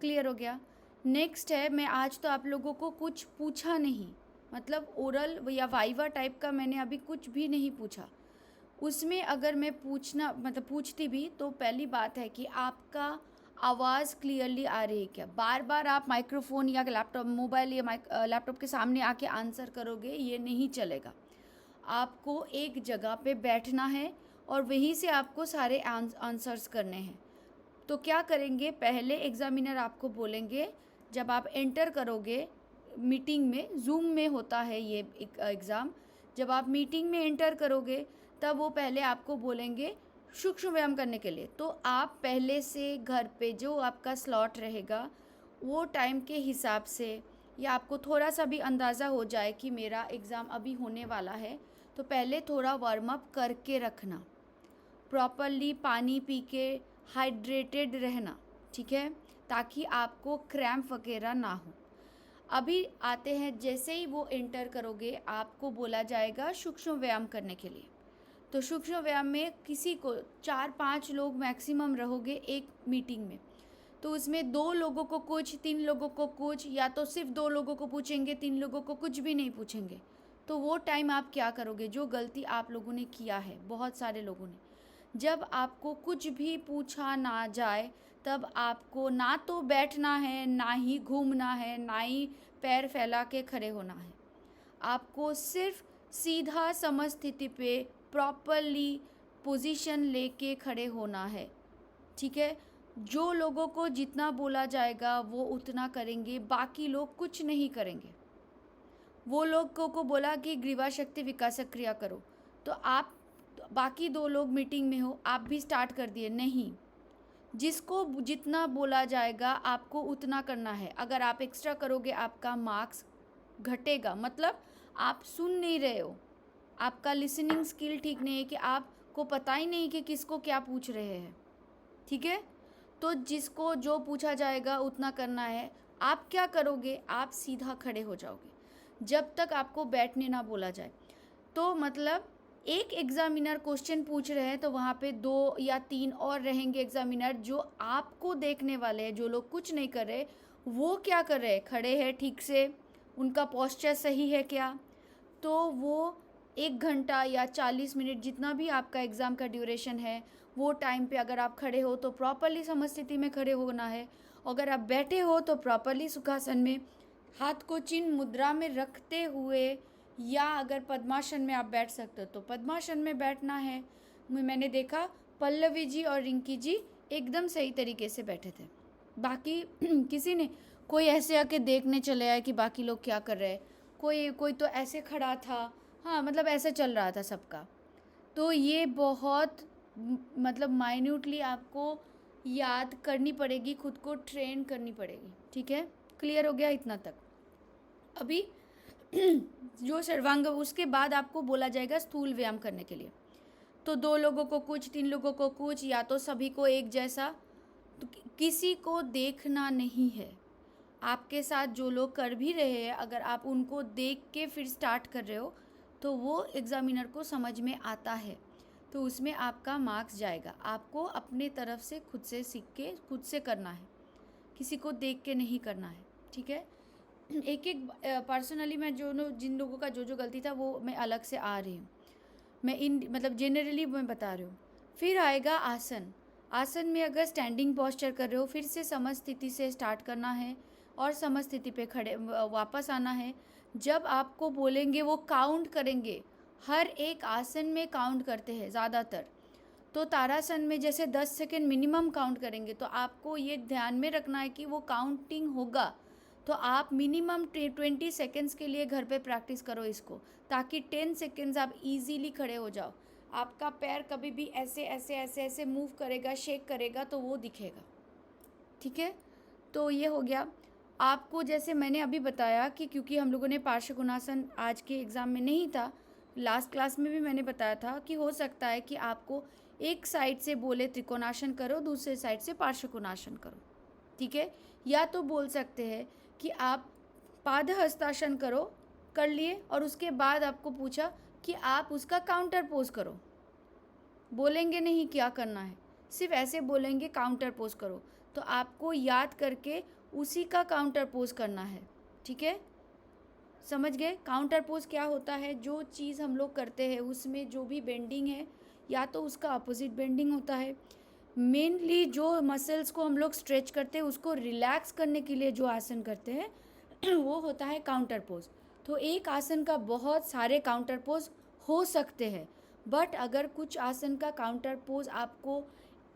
क्लियर हो गया? नेक्स्ट है, मैं आज तो आप लोगों को कुछ पूछा नहीं, मतलब ओरल या वाइवा टाइप का मैंने अभी कुछ भी नहीं पूछा। उसमें अगर मैं पूछती भी तो पहली बात है कि आपका आवाज़ क्लियरली आ रही है क्या। बार बार आप माइक्रोफोन या लैपटॉप, मोबाइल या लैपटॉप के सामने आके आंसर करोगे, ये नहीं चलेगा। आपको एक जगह पे बैठना है और वहीं से आपको सारे आंसर्स करने हैं। तो क्या करेंगे, पहले एग्ज़ामिनर आपको बोलेंगे, जब आप एंटर करोगे मीटिंग में, जूम में होता है ये एग्ज़ाम, जब आप मीटिंग में एंटर करोगे तब वो पहले आपको बोलेंगे सूक्ष्म व्यायाम करने के लिए। तो आप पहले से घर पे जो आपका स्लॉट रहेगा वो टाइम के हिसाब से, या आपको थोड़ा सा भी अंदाज़ा हो जाए कि मेरा एग्ज़ाम अभी होने वाला है, तो पहले थोड़ा वार्म अप करके रखना, प्रॉपरली पानी पी के हाइड्रेटेड रहना, ठीक है, ताकि आपको क्रैम्प वगैरह ना हो। अभी आते हैं, जैसे ही वो एंटर करोगे आपको बोला जाएगा सूक्ष्म व्यायाम करने के लिए। तो सूक्ष्म व्यायाम में किसी को 4-5 लोग मैक्सिमम रहोगे एक मीटिंग में, तो उसमें 2 लोगों को कुछ, 3 लोगों को कुछ, या तो सिर्फ 2 लोगों को पूछेंगे, 3 लोगों को कुछ भी नहीं पूछेंगे। तो वो टाइम आप क्या करोगे, जो गलती आप लोगों ने किया है, बहुत सारे लोगों ने, जब आपको कुछ भी पूछा ना जाए तब आपको ना तो बैठना है, ना ही घूमना है, ना ही पैर फैला के खड़े होना है। आपको सिर्फ सीधा समस्थिति पे प्रॉपरली पोजीशन लेके खड़े होना है, ठीक है। जो लोगों को जितना बोला जाएगा वो उतना करेंगे, बाकी लोग कुछ नहीं करेंगे। वो लोगों को बोला कि ग्रीवा शक्ति विकासक क्रिया करो, तो आप बाकी 2 लोग मीटिंग में हो, आप भी स्टार्ट कर दिए, नहीं, जिसको जितना बोला जाएगा आपको उतना करना है। अगर आप एक्स्ट्रा करोगे आपका मार्क्स घटेगा, मतलब आप सुन नहीं रहे हो, आपका लिसनिंग स्किल ठीक नहीं है, कि आपको पता ही नहीं कि किसको क्या पूछ रहे हैं, ठीक है। तो जिसको जो पूछा जाएगा उतना करना है। आप क्या करोगे, आप सीधा खड़े हो जाओगे जब तक आपको बैठने ना बोला जाए। तो मतलब एक एग्ज़ामिनर क्वेश्चन पूछ रहे हैं तो वहाँ पे 2 या 3 और रहेंगे एग्ज़ामिनर जो आपको देखने वाले हैं। जो लोग कुछ नहीं कर रहे वो क्या कर रहे हैं, खड़े हैं ठीक से, उनका पोस्चर सही है क्या। तो वो 1 घंटा या 40 मिनट जितना भी आपका एग्ज़ाम का ड्यूरेशन है, वो टाइम पे अगर आप खड़े हो तो प्रॉपरली समस्थिति में खड़े होना है। अगर आप बैठे हो तो प्रॉपरली सुखासन में हाथ को चिन्ह मुद्रा में रखते हुए, या अगर पद्मासन में आप बैठ सकते हो तो पद्मासन में बैठना है। मैंने देखा पल्लवी जी और रिंकी जी एकदम सही तरीके से बैठे थे, बाकी किसी ने, कोई ऐसे आके देखने चले आए कि बाकी लोग क्या कर रहे हैं, कोई तो ऐसे खड़ा था, हाँ मतलब ऐसे चल रहा था सबका। तो ये बहुत मतलब माइन्यूटली आपको याद करनी पड़ेगी, खुद को ट्रेन करनी पड़ेगी, ठीक है। क्लियर हो गया इतना तक। अभी जो सर्वांग, उसके बाद आपको बोला जाएगा स्थूल व्यायाम करने के लिए। तो 2 लोगों को कुछ, 3 लोगों को कुछ, या तो सभी को एक जैसा। तो किसी को देखना नहीं है। आपके साथ जो लोग कर भी रहे हैं, अगर आप उनको देख के फिर स्टार्ट कर रहे हो तो वो एग्ज़ामिनर को समझ में आता है, तो उसमें आपका मार्क्स जाएगा। आपको अपने तरफ से खुद से सीख के खुद से करना है, किसी को देख के नहीं करना है, ठीक है। एक एक पर्सनली मैं जिन लोगों का जो गलती था वो मैं अलग से आ रही हूँ, मैं मतलब जनरली मैं बता रही हूँ। फिर आएगा आसन। आसन में अगर स्टैंडिंग पोस्चर कर रहे हो, फिर से समस्थिति से स्टार्ट करना है और समस्थिति पे खड़े वापस आना है। जब आपको बोलेंगे वो काउंट करेंगे, हर एक आसन में काउंट करते हैं ज़्यादातर। तो तारासन में जैसे 10 सेकेंड मिनिमम काउंट करेंगे, तो आपको ये ध्यान में रखना है कि वो काउंटिंग होगा। तो आप मिनिमम 20 सेकेंड्स के लिए घर पे प्रैक्टिस करो इसको, ताकि 10 सेकेंड्स आप इजीली खड़े हो जाओ। आपका पैर कभी भी ऐसे ऐसे ऐसे ऐसे मूव करेगा, शेक करेगा, तो वो दिखेगा, ठीक है। तो ये हो गया। आपको जैसे मैंने अभी बताया कि क्योंकि हम लोगों ने पार्श्वकोणासन आज के एग्ज़ाम में नहीं था, लास्ट क्लास में भी मैंने बताया था कि हो सकता है कि आपको एक साइड से बोले त्रिकोणासन करो, दूसरे साइड से पार्श्वकोणासन करो, ठीक है। या तो बोल सकते हैं कि आप पादहस्तासन करो, कर लिए, और उसके बाद आपको पूछा कि आप उसका काउंटर पोज करो। बोलेंगे नहीं क्या करना है, सिर्फ ऐसे बोलेंगे काउंटर पोज करो, तो आपको याद करके उसी का काउंटर पोज करना है, ठीक है। समझ गए काउंटर पोज क्या होता है? जो चीज़ हम लोग करते हैं उसमें जो भी बेंडिंग है, या तो उसका अपोजिट बेंडिंग होता है। मेनली जो मसल्स को हम लोग स्ट्रेच करते हैं, उसको रिलैक्स करने के लिए जो आसन करते हैं वो होता है काउंटर पोज। तो एक आसन का बहुत सारे काउंटर पोज हो सकते हैं, बट अगर कुछ आसन का काउंटर पोज आपको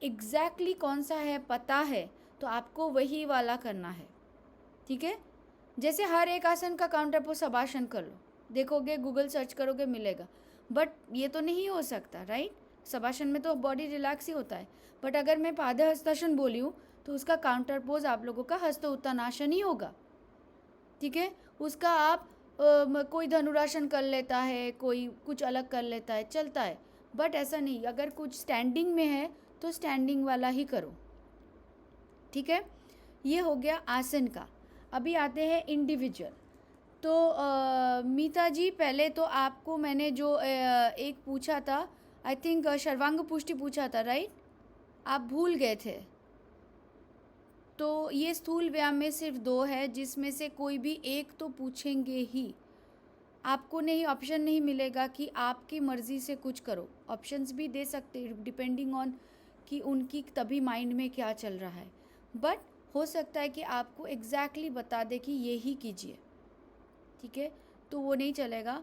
एग्जैक्टली कौन सा है पता है, तो आपको वही वाला करना है, ठीक है। जैसे हर एक आसन का काउंटर पोज शवासन कर लो, देखोगे गूगल सर्च करोगे मिलेगा, बट ये तो नहीं हो सकता, राइट। शवासन में तो बॉडी रिलैक्स ही होता है, बट अगर मैं पादहस्तासन बोली हूँ तो उसका काउंटर पोज आप लोगों का हस्त उत्तानासन ही होगा, ठीक है। उसका आप कोई धनुरासन कर लेता है, कोई कुछ अलग कर लेता है, चलता है, बट ऐसा नहीं। अगर कुछ स्टैंडिंग में है तो स्टैंडिंग वाला ही करो, ठीक है। ये हो गया आसन का। अभी आते हैं इंडिविजुअल। तो मीता जी, पहले तो आपको मैंने जो एक पूछा था, आई थिंक सर्वांग पुष्टि पूछा था, राइट, आप भूल गए थे। तो ये स्थूल व्यायाम में सिर्फ 2 है, जिसमें से कोई भी एक तो पूछेंगे ही। आपको नहीं, ऑप्शन नहीं मिलेगा कि आपकी मर्ज़ी से कुछ करो। ऑप्शंस भी दे सकते, डिपेंडिंग ऑन कि उनकी तभी माइंड में क्या चल रहा है, बट हो सकता है कि आपको एग्जैक्टली बता दे कि ये ही कीजिए, ठीक है। तो वो नहीं चलेगा।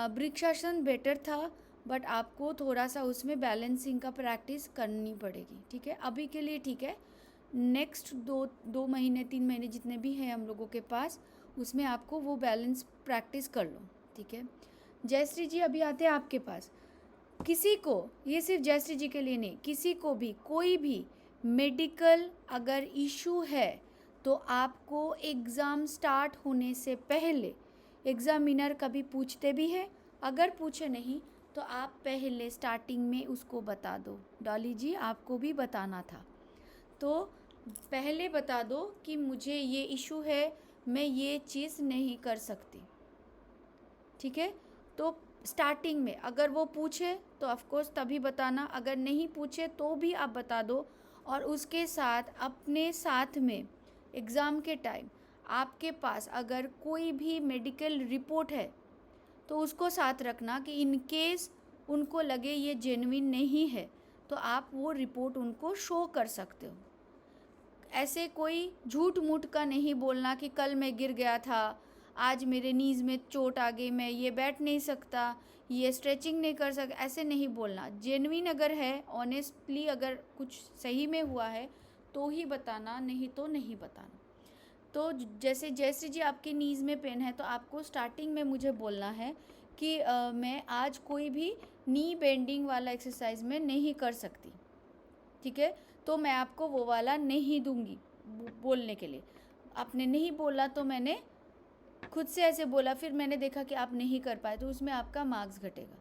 वृक्षासन बेटर था, बट आपको थोड़ा सा उसमें बैलेंसिंग का प्रैक्टिस करनी पड़ेगी, ठीक है। अभी के लिए ठीक है, नेक्स्ट 2 महीने 3 महीने जितने भी हैं हम लोगों के पास, उसमें आपको वो बैलेंस प्रैक्टिस कर लो, ठीक है। जयश्री जी, अभी आते हैं आपके पास। किसी को, ये सिर्फ जयश्री जी के लिए नहीं, किसी को भी कोई भी मेडिकल अगर इशू है तो आपको एग्ज़ाम स्टार्ट होने से पहले एग्ज़ामिनर कभी पूछते भी है, अगर पूछे नहीं तो आप पहले स्टार्टिंग में उसको बता दो। डॉली जी, आपको भी बताना था, तो पहले बता दो कि मुझे ये इशू है, मैं ये चीज़ नहीं कर सकती, ठीक है। तो स्टार्टिंग में अगर वो पूछे तो ऑफ कोर्स तभी बताना, अगर नहीं पूछे तो भी आप बता दो। और उसके साथ अपने साथ में एग्ज़ाम के टाइम आपके पास अगर कोई भी मेडिकल रिपोर्ट है तो उसको साथ रखना, कि इन केस उनको लगे ये जेन्युइन नहीं है तो आप वो रिपोर्ट उनको शो कर सकते हो। ऐसे कोई झूठ मूठ का नहीं बोलना कि कल मैं गिर गया था, आज मेरे नीज़ में चोट आ गई, मैं ये बैठ नहीं सकता, ये स्ट्रेचिंग नहीं कर सकता, ऐसे नहीं बोलना। जेन्युइन अगर है, ऑनेस्टली अगर कुछ सही में हुआ है तो ही बताना, नहीं तो नहीं बताना। तो जैसे जैसे जी आपके नीज़ में पेन है तो आपको स्टार्टिंग में मुझे बोलना है कि मैं आज कोई भी नी बेंडिंग वाला एक्सरसाइज में नहीं कर सकती, ठीक है, तो मैं आपको वो वाला नहीं दूंगी बोलने के लिए। आपने नहीं बोला तो मैंने खुद से ऐसे बोला, फिर मैंने देखा कि आप नहीं कर पाए, तो उसमें आपका मार्क्स घटेगा,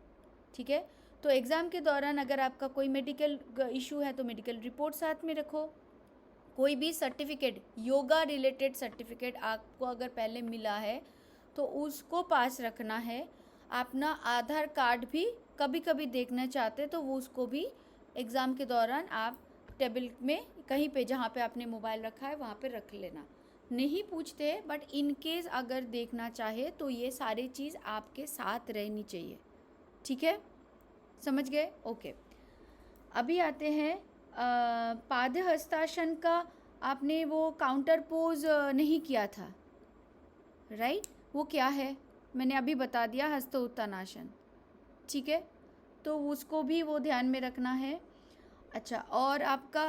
ठीक है। तो एग्ज़ाम के दौरान अगर आपका कोई मेडिकल इशू है तो मेडिकल रिपोर्ट साथ में रखो। कोई भी सर्टिफिकेट, योगा रिलेटेड सर्टिफिकेट आपको अगर पहले मिला है तो उसको पास रखना है। अपना आधार कार्ड भी कभी कभी देखना चाहते तो वो उसको भी एग्ज़ाम के दौरान आप टेबल में कहीं पे जहाँ पे आपने मोबाइल रखा है वहाँ पे रख लेना। नहीं पूछते बट इन केस अगर देखना चाहे तो ये सारी चीज़ आपके साथ रहनी चाहिए, ठीक है, समझ गए? ओके। अभी आते हैं पाद हस्तासन का आपने वो काउंटर पोज नहीं किया था, राइट? वो क्या है मैंने अभी बता दिया, हस्त उत्तानासन, ठीक है, तो उसको भी वो ध्यान में रखना है। अच्छा, और आपका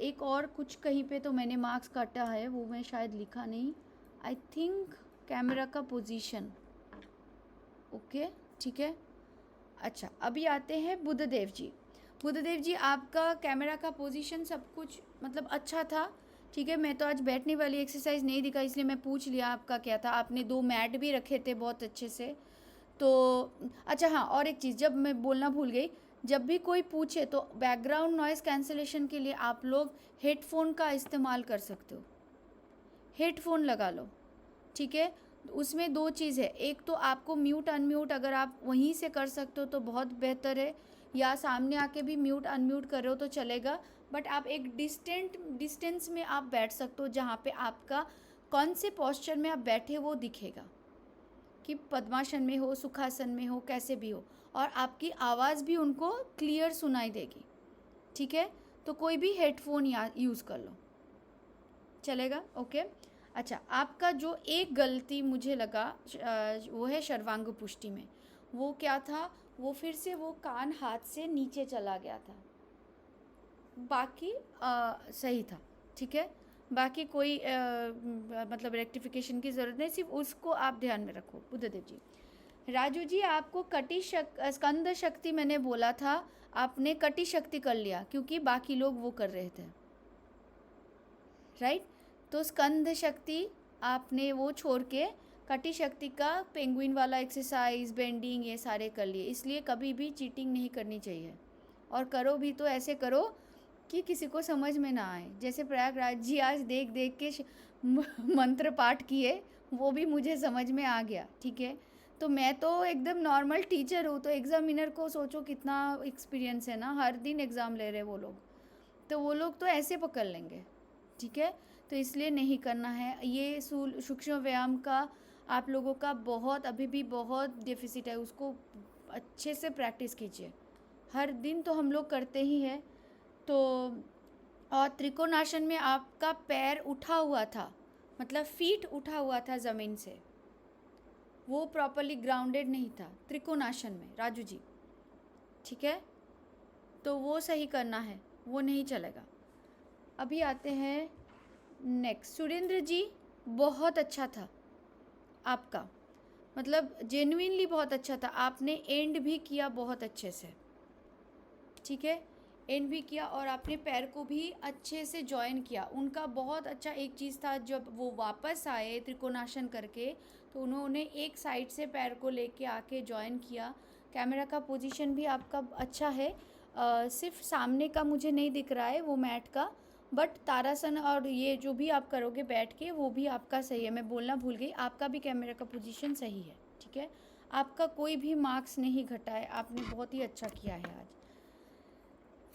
एक और कुछ कहीं पे तो मैंने मार्क्स काटा है, वो मैं शायद लिखा नहीं, आई थिंक कैमरा का पोजीशन, ओके, ठीक है। अच्छा, अभी आते हैं बुद्धदेव जी। बुद्धदेव जी आपका कैमरा का पोजीशन सब कुछ मतलब अच्छा था, ठीक है। मैं तो आज बैठने वाली एक्सरसाइज नहीं दिखा इसलिए मैं पूछ लिया आपका क्या था। आपने 2 मैट भी रखे थे बहुत अच्छे से, तो अच्छा हाँ, और एक चीज़ जब मैं बोलना भूल गई, जब भी कोई पूछे तो बैकग्राउंड नॉइज़ कैंसिलेशन के लिए आप लोग हेडफोन का इस्तेमाल कर सकते हो, हेडफोन लगा लो, ठीक है। उसमें 2 चीज़ है, एक तो आपको म्यूट अनम्यूट अगर आप वहीं से कर सकते हो तो बहुत बेहतर है, या सामने आके भी म्यूट अनम्यूट कर रहे हो तो चलेगा, बट आप एक डिस्टेंस में आप बैठ सकते हो जहाँ पे आपका कौन से पोस्चर में आप बैठे वो दिखेगा, कि पद्मासन में हो, सुखासन में हो, कैसे भी हो, और आपकी आवाज़ भी उनको क्लियर सुनाई देगी, ठीक है। तो कोई भी हेडफोन यूज़ कर लो, चलेगा, ओके। अच्छा, आपका जो एक गलती मुझे लगा वो है सर्वांग पुष्टि में। वो क्या था, वो फिर से वो कान हाथ से नीचे चला गया था, बाकी सही था, ठीक है। बाकी कोई मतलब रेक्टिफिकेशन की ज़रूरत नहीं, सिर्फ उसको आप ध्यान में रखो। बुद्धदेव जी। राजू जी, आपको स्कंद शक्ति मैंने बोला था, आपने कटी शक्ति कर लिया क्योंकि बाकी लोग वो कर रहे थे, राइट। तो स्कंद शक्ति आपने वो छोड़ के कटी शक्ति का पेंगुइन वाला एक्सरसाइज, बेंडिंग, ये सारे कर लिए। इसलिए कभी भी चीटिंग नहीं करनी चाहिए, और करो भी तो ऐसे करो कि किसी को समझ में ना आए। जैसे प्रयागराज जी आज देख देख के मंत्र पाठ किए, वो भी मुझे समझ में आ गया, ठीक है। तो मैं तो एकदम नॉर्मल टीचर हूँ, तो एग्ज़ामिनर को सोचो कितना एक्सपीरियंस है ना, हर दिन एग्ज़ाम ले रहे वो लोग, तो वो लोग तो ऐसे पकड़ लेंगे, ठीक है। तो इसलिए नहीं करना है। ये सूक्ष्म व्यायाम का आप लोगों का बहुत अभी भी बहुत डेफिसिट है, उसको अच्छे से प्रैक्टिस कीजिए। हर दिन तो हम लोग करते ही हैं। तो और त्रिकोणासन में आपका पैर उठा हुआ था, मतलब फीट उठा हुआ था ज़मीन से, वो प्रॉपरली ग्राउंडेड नहीं था त्रिकोणासन में, राजू जी, ठीक है। तो वो सही करना है, वो नहीं चलेगा। अभी आते हैं नेक्स्ट। सुरेंद्र जी, बहुत अच्छा था आपका, मतलब जेन्युइनली बहुत अच्छा था। आपने एंड भी किया बहुत अच्छे से, ठीक है, एंड भी किया, और आपने पैर को भी अच्छे से जॉइन किया। उनका बहुत अच्छा एक चीज़ था, जब वो वापस आए त्रिकोणासन करके तो उन्होंने एक साइड से पैर को लेके आके जॉइन किया। कैमरा का पोजीशन भी आपका अच्छा है, सिर्फ सामने का मुझे नहीं दिख रहा है वो मैट का, बट तारासन और ये जो भी आप करोगे बैठ के वो भी आपका सही है। मैं बोलना भूल गई, आपका भी कैमरा का पोजीशन सही है, ठीक है। आपका कोई भी मार्क्स नहीं घटा है, आपने बहुत ही अच्छा किया है आज।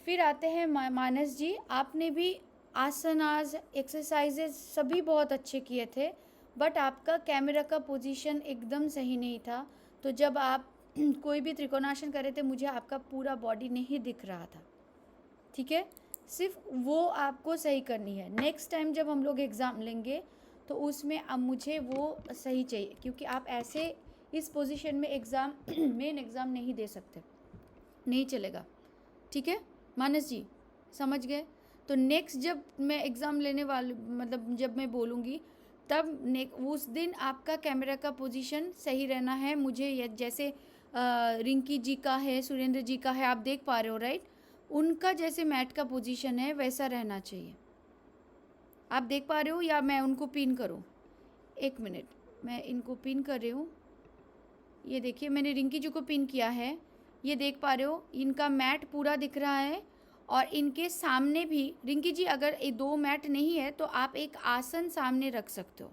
फिर आते हैं मानस जी, आपने भी आसनास, एक्सरसाइजेज सभी बहुत अच्छे किए थे, बट आपका कैमरा का पोजीशन एकदम सही नहीं था। तो जब आप कोई भी त्रिकोणासन कर रहे थे मुझे आपका पूरा बॉडी नहीं दिख रहा था, ठीक है। सिर्फ वो आपको सही करनी है। नेक्स्ट टाइम जब हम लोग एग्ज़ाम लेंगे तो उसमें अब मुझे वो सही चाहिए, क्योंकि आप ऐसे इस पोजीशन में एग्ज़ाम मेन एग्ज़ाम नहीं दे सकते, नहीं चलेगा, ठीक है मानस जी, समझ गए। तो नेक्स्ट जब मैं एग्ज़ाम लेने वाली, मतलब जब मैं बोलूँगी तब उस दिन आपका कैमरा का पोजीशन सही रहना है। मुझे जैसे रिंकी जी का है, सुरेंद्र जी का है, आप देख पा रहे हो राइट, उनका जैसे मैट का पोजीशन है वैसा रहना चाहिए। आप देख पा रहे हो या मैं उनको पिन करूं? एक मिनट, मैं इनको पिन कर रही हूँ। ये देखिए मैंने रिंकी जी को पिन किया है, ये देख पा रहे हो, इनका मैट पूरा दिख रहा है और इनके सामने भी। रिंकी जी अगर ये 2 मैट नहीं है तो आप एक आसन सामने रख सकते हो,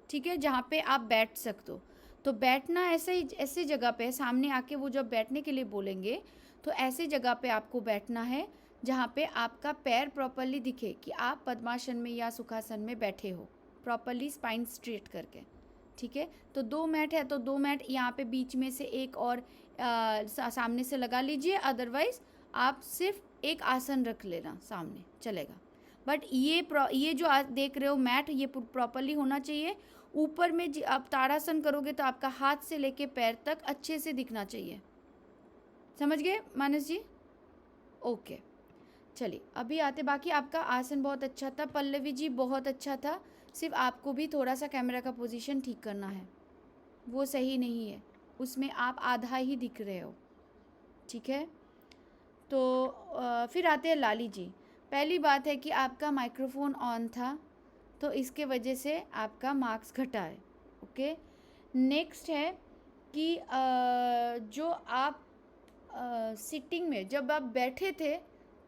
ठीक है, जहाँ पे आप बैठ सकते हो। तो बैठना ऐसे जगह पे सामने आके, वो जब बैठने के लिए बोलेंगे तो ऐसे जगह पे आपको बैठना है जहाँ पे आपका पैर प्रॉपरली दिखे कि आप पद्मासन में या सुखासन में बैठे हो, प्रॉपरली स्पाइन स्ट्रेट करके, ठीक है। तो 2 मैट है तो 2 मैट यहाँ पे बीच में से एक और सामने से लगा लीजिए, अदरवाइज आप सिर्फ एक आसन रख लेना सामने, चलेगा। बट ये जो आप देख रहे हो मैट, ये प्रॉपरली होना चाहिए। ऊपर में आप ताड़ासन करोगे तो आपका हाथ से लेके पैर तक अच्छे से दिखना चाहिए, समझ गए मानस जी? ओके, चलिए अभी आते, बाकी आपका आसन बहुत अच्छा था, पल्लवी जी बहुत अच्छा था, सिर्फ आपको भी थोड़ा सा कैमरा का पोजीशन ठीक करना है, वो सही नहीं है, उसमें आप आधा ही दिख रहे हो, ठीक है। तो फिर आते हैं लाली जी। पहली बात है कि आपका माइक्रोफोन ऑन था तो इसके वजह से आपका मार्क्स घटा है, ओके। नेक्स्ट है कि जो आप सिटिंग में जब आप बैठे थे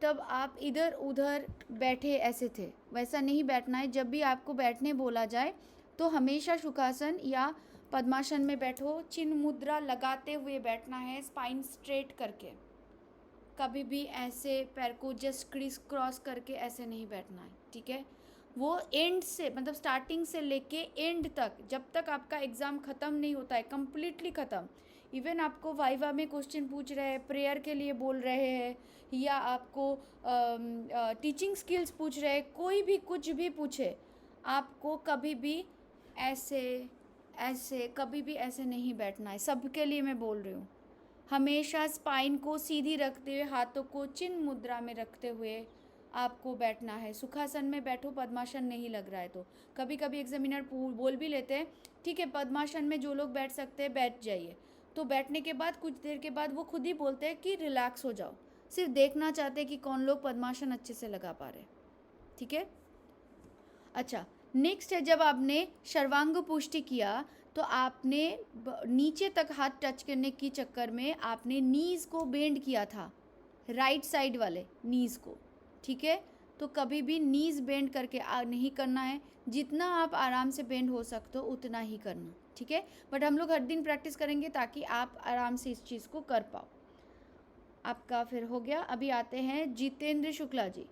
तब आप इधर उधर बैठे ऐसे थे, वैसा नहीं बैठना है। जब भी आपको बैठने बोला जाए तो हमेशा सुखासन या पद्मासन में बैठो, चिन्ह मुद्रा लगाते हुए बैठना है, स्पाइन स्ट्रेट करके, कभी भी ऐसे पैर को जस्ट क्रिस क्रॉस करके ऐसे नहीं बैठना है, ठीक है। वो एंड से, मतलब स्टार्टिंग से लेके एंड तक, जब तक आपका एग्ज़ाम ख़त्म नहीं होता है, कम्प्लीटली ख़त्म, इवन आपको वाइवा में क्वेश्चन पूछ रहे हैं, प्रेयर के लिए बोल रहे हैं, या आपको टीचिंग स्किल्स पूछ रहे हैं, कोई भी कुछ भी पूछे, आपको कभी भी ऐसे कभी भी ऐसे नहीं बैठना है। सबके लिए मैं बोल रही हूँ, हमेशा स्पाइन को सीधी रखते हुए, हाथों को चिन्ह मुद्रा में रखते हुए आपको बैठना है। सुखासन में बैठो, पद्मासन नहीं लग रहा है तो। कभी कभी एग्जामिनर बोल भी लेते हैं ठीक है पद्मासन में जो लोग बैठ सकते हैं बैठ जाइए, तो बैठने के बाद कुछ देर के बाद वो खुद ही बोलते हैं कि रिलैक्स हो जाओ, सिर्फ देखना चाहते हैं कि कौन लोग पद्मासन अच्छे से लगा पा रहे, ठीक है। अच्छा, नेक्स्ट है, जब आपने सर्वांग पुष्टि किया तो आपने नीचे तक हाथ टच करने की चक्कर में आपने नीज़ को बेंड किया था, राइट साइड वाले नीज़ को, ठीक है। तो कभी भी नीज़ बेंड करके नहीं करना है, जितना आप आराम से बेंड हो सकते हो उतना ही करना, ठीक है। बट हम लोग हर दिन प्रैक्टिस करेंगे ताकि आप आराम से इस चीज़ को कर पाओ। आपका फिर हो गया। अभी आते हैं जितेंद्र शुक्ला जी।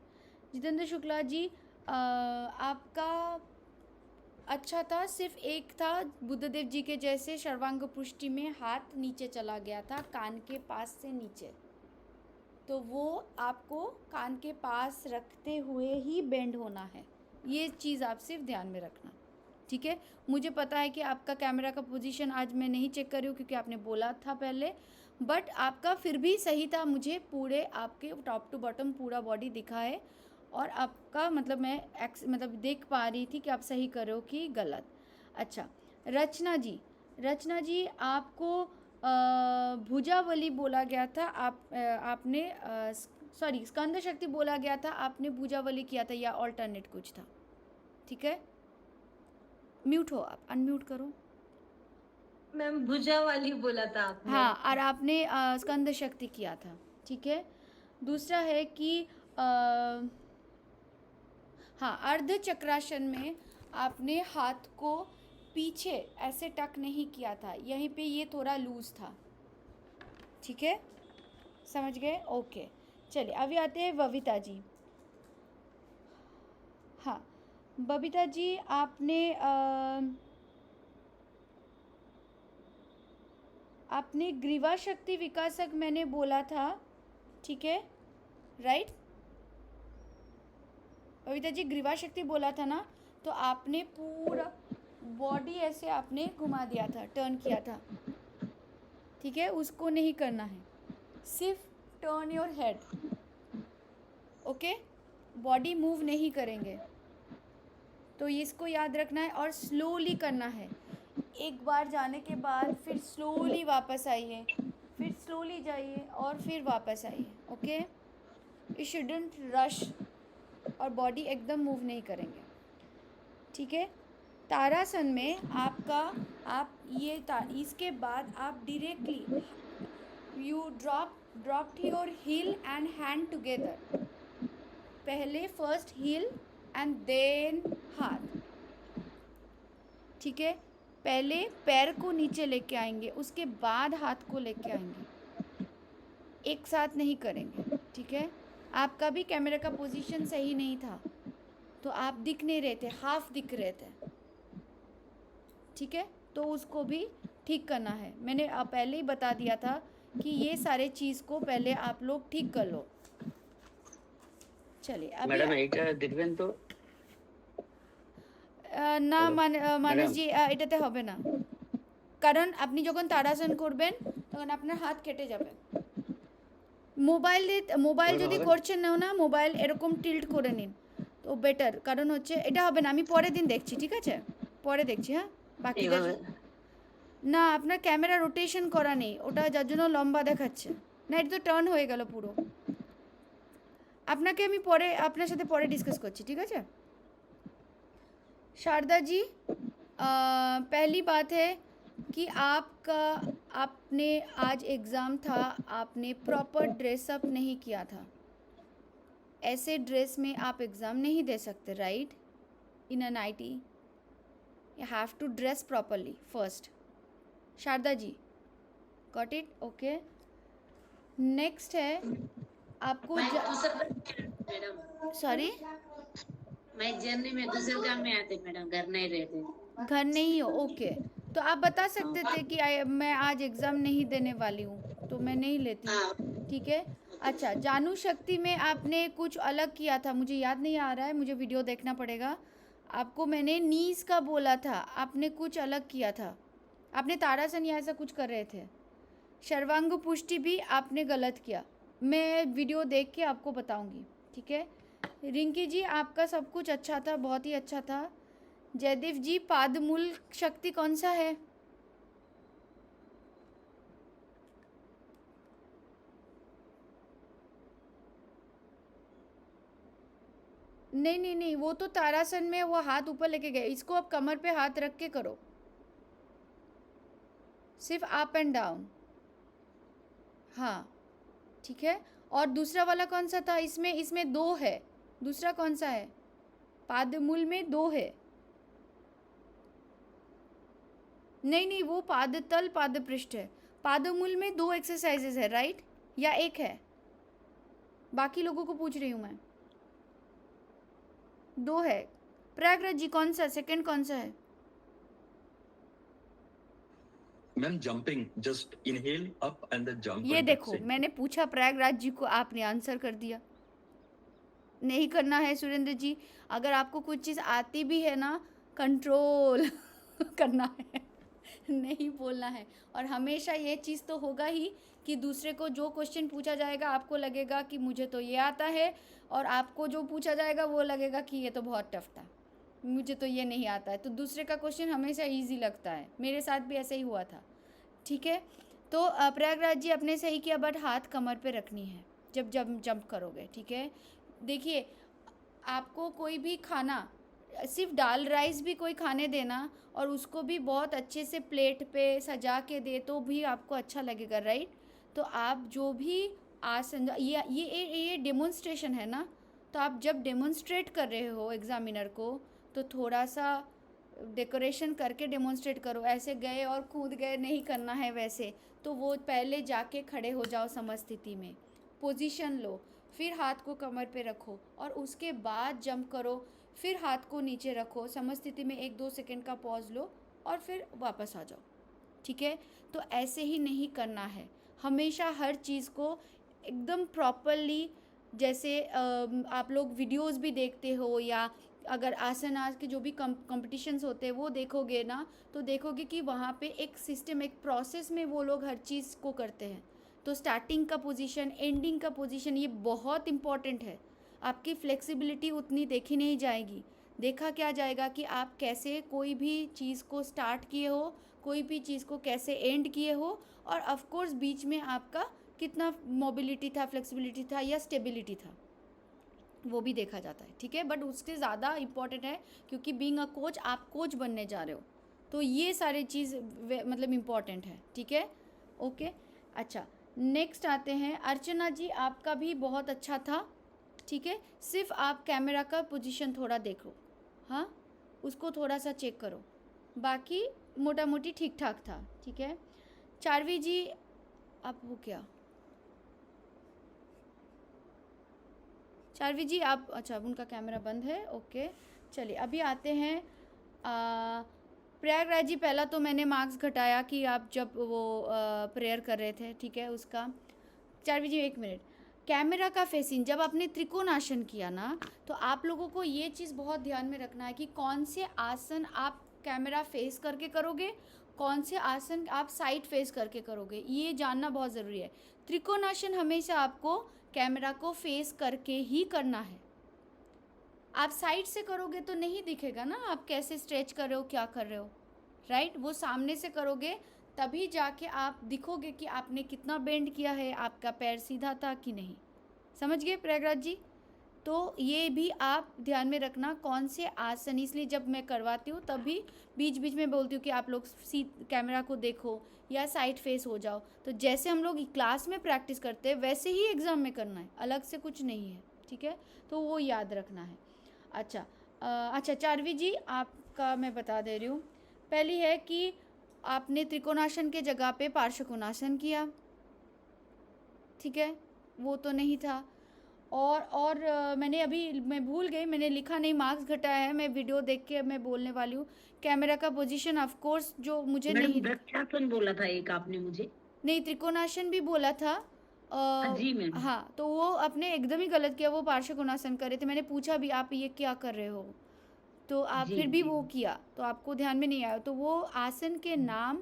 जितेंद्र शुक्ला जी आपका अच्छा था, सिर्फ एक था बुद्धदेव जी के जैसे सर्वांग पुष्टि में हाथ नीचे चला गया था, कान के पास से नीचे, तो वो आपको कान के पास रखते हुए ही बेंड होना है, ये चीज़ आप सिर्फ ध्यान में रखना, ठीक है। मुझे पता है कि आपका कैमरा का पोजीशन आज मैं नहीं चेक कर रही हूँ क्योंकि आपने बोला था पहले, बट आपका फिर भी सही था, मुझे पूरे आपके टॉप टू बॉटम पूरा बॉडी दिखा है और आपका मतलब मैं देख पा रही थी कि आप सही कर रहे हो कि गलत। अच्छा, रचना जी आपको भुजावली बोला गया था, आपने सॉरी स्कंद शक्ति बोला गया था, आपने भुजावली किया था या ऑल्टरनेट कुछ था, ठीक है। म्यूट हो आप, अनम्यूट करो। मैम भुजा वाली बोला था आपने। हाँ, और आपने स्कंद शक्ति किया था, ठीक है। दूसरा है कि हाँ, अर्ध चक्रासन में आपने हाथ को पीछे ऐसे टक नहीं किया था, यहीं पे ये थोड़ा लूज था, ठीक है, समझ गए? ओके, चलिए अभी आते हैं बबीता जी। हाँ, बबीता जी आपने ग्रीवा शक्ति विकासक मैंने बोला था, ठीक है, राइट बबीता जी, ग्रीवा शक्ति बोला था ना, तो आपने पूरा बॉडी ऐसे आपने घुमा दिया था, टर्न किया था, ठीक है, उसको नहीं करना है, सिर्फ turn your head, okay, body move नहीं करेंगे, तो इसको याद रखना है और स्लोली करना है। एक बार जाने के बाद फिर स्लोली वापस आइए, फिर स्लोली जाइए और फिर वापस आइए, ओके। यू शुडंट रश और बॉडी एकदम मूव नहीं करेंगे, ठीक है। तारासन में आपका आप ये इसके बाद आप directly you dropped your heel and hand together. पहले फर्स्ट heel and then हाथ, ठीक है? पहले पैर को नीचे लेके आएंगे, उसके बाद हाथ को लेके आएंगे, एक साथ नहीं करेंगे, ठीक है? आपका भी कैमरा का पोजीशन सही नहीं था, तो आप दिख नहीं रहे थे, हाफ दिख रहे थे, ठीक है? तो उसको भी ठीक करना है। मैंने पहले ही बता दिया था कि ये सारे चीज़ को पहले आप लोग ठीक कर लो। चलिए अभी ম্যাডাম এইটা দেখবেন তো না মানসজি এটাতে হবে না, কারণ আপনি যখন তাড়াসন করবেন তখন আপনার হাত কেটে যাবে। মোবাইল যদি করছেন না মোবাইল এরকম টিল্ট করে নিন তো বেটার, কারণ হচ্ছে এটা হবে না। আমি পরের দিন দেখছি, ঠিক আছে? পরে দেখছি, হ্যাঁ? বাকি না আপনার ক্যামেরা রোটেশন করা নেই, ওটা যার জন্য লম্বা দেখাচ্ছে না, এটা তো টার্ন হয়ে গেল পুরো। আপনাকে আমি পরে আপনার সাথে পরে ডিসকাস করছি, ঠিক আছে? शारदा जी, पहली बात है कि आपने आज एग्ज़ाम था, आपने प्रॉपर ड्रेसअप नहीं किया था। ऐसे ड्रेस में आप एग्ज़ाम नहीं दे सकते, right? In a nightie you have to dress properly first. Sharda ji, got it? Okay, next है आपको मैडम सॉरी मैं जर्नी में दूसरे काम में आते मैडम, घर नहीं रहते। घर नहीं हो, ओके। तो आप बता सकते थे कि मैं आज एग्ज़ाम नहीं देने वाली हूँ, तो मैं नहीं लेती हूँ, ठीक है? अच्छा, जानू शक्ति में आपने कुछ अलग किया था, मुझे याद नहीं आ रहा है, मुझे वीडियो देखना पड़ेगा। आपको मैंने नीज का बोला था, आपने कुछ अलग किया था, आपने ताड़ासन या ऐसा कुछ कर रहे थे। सर्वांग पुष्टि भी आपने गलत किया, मैं वीडियो देख के आपको बताऊँगी, ठीक है? रिंकी जी, आपका सब कुछ अच्छा था, बहुत ही अच्छा था। जयदेव जी, पादमूल शक्ति कौन सा है? नहीं, वो तो तारासन में वो हाथ ऊपर लेके गए, इसको आप कमर पे हाथ रख के करो, सिर्फ अप एंड डाउन, हाँ, ठीक है? और दूसरा वाला कौन सा था? इसमें 2 है, दूसरा कौन सा है? पादमूल में 2 है। नहीं, वो पादतल पादपृष्ठ है। पादमूल में 2 एक्सरसाइजेज है, राइट? या 1 है? बाकी लोगों को पूछ रही हूँ मैं। 2 है। प्रयागराज जी, कौन सा सेकंड कौन सा है? Ma'am jumping, just inhale up and then jump. ये देखो, मैंने पूछा प्रयागराज जी को, आपने आंसर कर दिया। नहीं करना है सुरेंद्र जी, अगर आपको कुछ चीज़ आती भी है ना, कंट्रोल करना है, नहीं बोलना है। और हमेशा ये चीज़ तो होगा ही कि दूसरे को जो क्वेश्चन पूछा जाएगा आपको लगेगा कि मुझे तो ये आता है, और आपको जो पूछा जाएगा वो लगेगा कि ये तो बहुत टफ था, मुझे तो ये नहीं आता है। तो दूसरे का क्वेश्चन हमेशा इजी लगता है, मेरे साथ भी ऐसा ही हुआ था, ठीक है? तो प्रयागराज जी, अपने सही किया, बट हाथ कमर पे रखनी है जब जंप करोगे, ठीक है? देखिए, आपको कोई भी खाना, सिर्फ दाल राइस भी कोई खाने देना और उसको भी बहुत अच्छे से प्लेट पे सजा के दे तो भी आपको अच्छा लगेगा, राइट? तो आप जो भी आसन, ये डेमोन्स्ट्रेशन है ना, तो आप जब डेमोन्स्ट्रेट कर रहे हो एग्ज़ामिनर को तो थोड़ा सा डेकोरेशन करके डेमोन्स्ट्रेट करो। ऐसे गए और कूद गए नहीं करना है वैसे, तो वो पहले जाके खड़े हो जाओ समस्थिति में, पोजीशन लो, फिर हाथ को कमर पे रखो और उसके बाद जंप करो, फिर हाथ को नीचे रखो, समस्थिति में 1-2 सेकंड का पॉज लो और फिर वापस आ जाओ, ठीक है? तो ऐसे ही नहीं करना है, हमेशा हर चीज़ को एकदम प्रॉपरली, जैसे आप लोग वीडियोस भी देखते हो या अगर आसनास के जो भी कॉम्पिटिशन्स होते हैं वो देखोगे ना, तो देखोगे कि वहाँ पे एक सिस्टम, एक प्रोसेस में वो लोग हर चीज़ को करते हैं। तो स्टार्टिंग का पोजीशन, एंडिंग का पोजीशन, ये बहुत इम्पॉर्टेंट है। आपकी फ्लेक्सिबिलिटी उतनी देखी नहीं जाएगी, देखा क्या जाएगा कि आप कैसे कोई भी चीज़ को स्टार्ट किए हो, कोई भी चीज़ को कैसे एंड किए हो, और ऑफ कोर्स बीच में आपका कितना मोबिलिटी था, फ्लेक्सिबिलिटी था या स्टेबिलिटी था, वो भी देखा जाता है, ठीक है? बट उससे ज़्यादा इम्पॉर्टेंट है, क्योंकि बीइंग अ कोच, आप कोच बनने जा रहे हो, तो ये सारी चीज़ मतलब इम्पॉर्टेंट है, ठीक है? ओके, अच्छा, नेक्स्ट आते हैं अर्चना जी, आपका भी बहुत अच्छा था, ठीक है। सिर्फ आप कैमरा का पोजीशन थोड़ा देखो, हाँ, उसको थोड़ा सा चेक करो, बाकी मोटा मोटी ठीक ठाक था, ठीक है। चारवी जी आप हो क्या, चारवी जी आप, अच्छा उनका कैमरा बंद है, ओके। चलिए अभी आते हैं प्रयागराज जी। पहला तो मैंने मार्क्स घटाया कि आप जब वो प्रेयर कर रहे थे, ठीक है, उसका। चारवी जी एक मिनट, कैमरा का फेसिंग, जब आपने त्रिकोणासन किया ना, तो आप लोगों को ये चीज़ बहुत ध्यान में रखना है कि कौन से आसन आप कैमरा फेस करके करोगे, कौन से आसन आप साइड फेस करके करोगे, ये जानना बहुत ज़रूरी है। त्रिकोणासन हमेशा आपको कैमरा को फेस करके ही करना है। आप साइड से करोगे तो नहीं दिखेगा ना आप कैसे स्ट्रेच कर रहे हो, क्या कर रहे हो, राइट। वो सामने से करोगे तभी जाके आप दिखोगे कि आपने कितना बेंड किया है, आपका पैर सीधा था कि नहीं। समझ गए प्रयागराज जी? तो ये भी आप ध्यान में रखना कौन से आसन, इसलिए जब मैं करवाती हूँ तभी बीच बीच में बोलती हूँ कि आप लोग कैमरा को देखो या साइड फेस हो जाओ। तो जैसे हम लोग क्लास में प्रैक्टिस करते हैं वैसे ही एग्ज़ाम में करना है, अलग से कुछ नहीं है, ठीक है। तो वो याद रखना है। अच्छा चारवी जी आपका मैं बता दे रही हूँ। पहली है कि आपने त्रिकोणासन के जगह पे पार्श्वकोणासन किया, ठीक है, वो तो नहीं था। और मैंने अभी मैं भूल गई, मैंने लिखा नहीं, मार्क्स घटाया है, मैं वीडियो देख के मैं बोलने वाली हूँ। कैमरा का पोजीशन ऑफ कोर्स जो मुझे नहीं, वृक्षासन बोला था एक आपने मुझे। नहीं त्रिकोणासन भी बोला था। जी मैम। हाँ, तो वो आपने एकदम ही गलत किया, वो पार्श्वकोणासन कर रहे थे। मैंने पूछा भी आप ये क्या कर रहे हो, तो आप जी, फिर भी जी। वो किया, तो आपको ध्यान में नहीं आया। तो वो आसन के नाम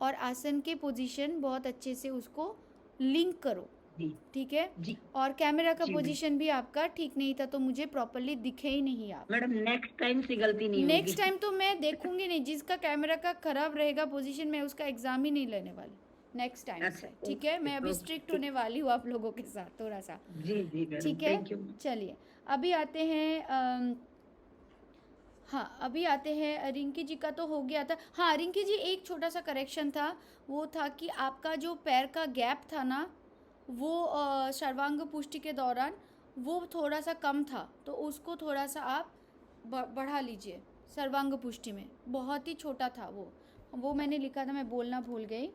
और आसन के पोजीशन बहुत अच्छे से उसको लिंक करो, जी ठीक है। जी और कैमरा का जी मैम। पोजीशन भी आपका ठीक नहीं था, तो मुझे प्रॉपरली दिखे ही नहीं आप। मैडम नेक्स्ट टाइम से गलती नहीं होगी। नेक्स्ट टाइम तो मैं देखूंगी नहीं, जिसका कैमरा का खराब रहेगा पोजीशन, मैं उसका एग्जाम ही नहीं लेने वाली नेक्स्ट टाइम अच्छा, से, ठीक है। मैं अभी ओके, स्ट्रिक्ट होने वाली हूँ आप लोगों के साथ थोड़ा सा, जी जी मैडम, ठीक है। Thank you. चलिए अभी आते हैं हाँ, अभी आते हैं रिंकी जी का तो हो गया था। हाँ रिंकी जी, एक छोटा सा करेक्शन था, वो था कि आपका जो पैर का गैप था ना, वो सर्वांग पुष्टि के दौरान वो थोड़ा सा कम था, तो उसको थोड़ा सा आप बढ़ा लीजिए। सर्वांग पुष्टि में बहुत ही छोटा था वो मैंने लिखा था, मैं बोलना भूल गई,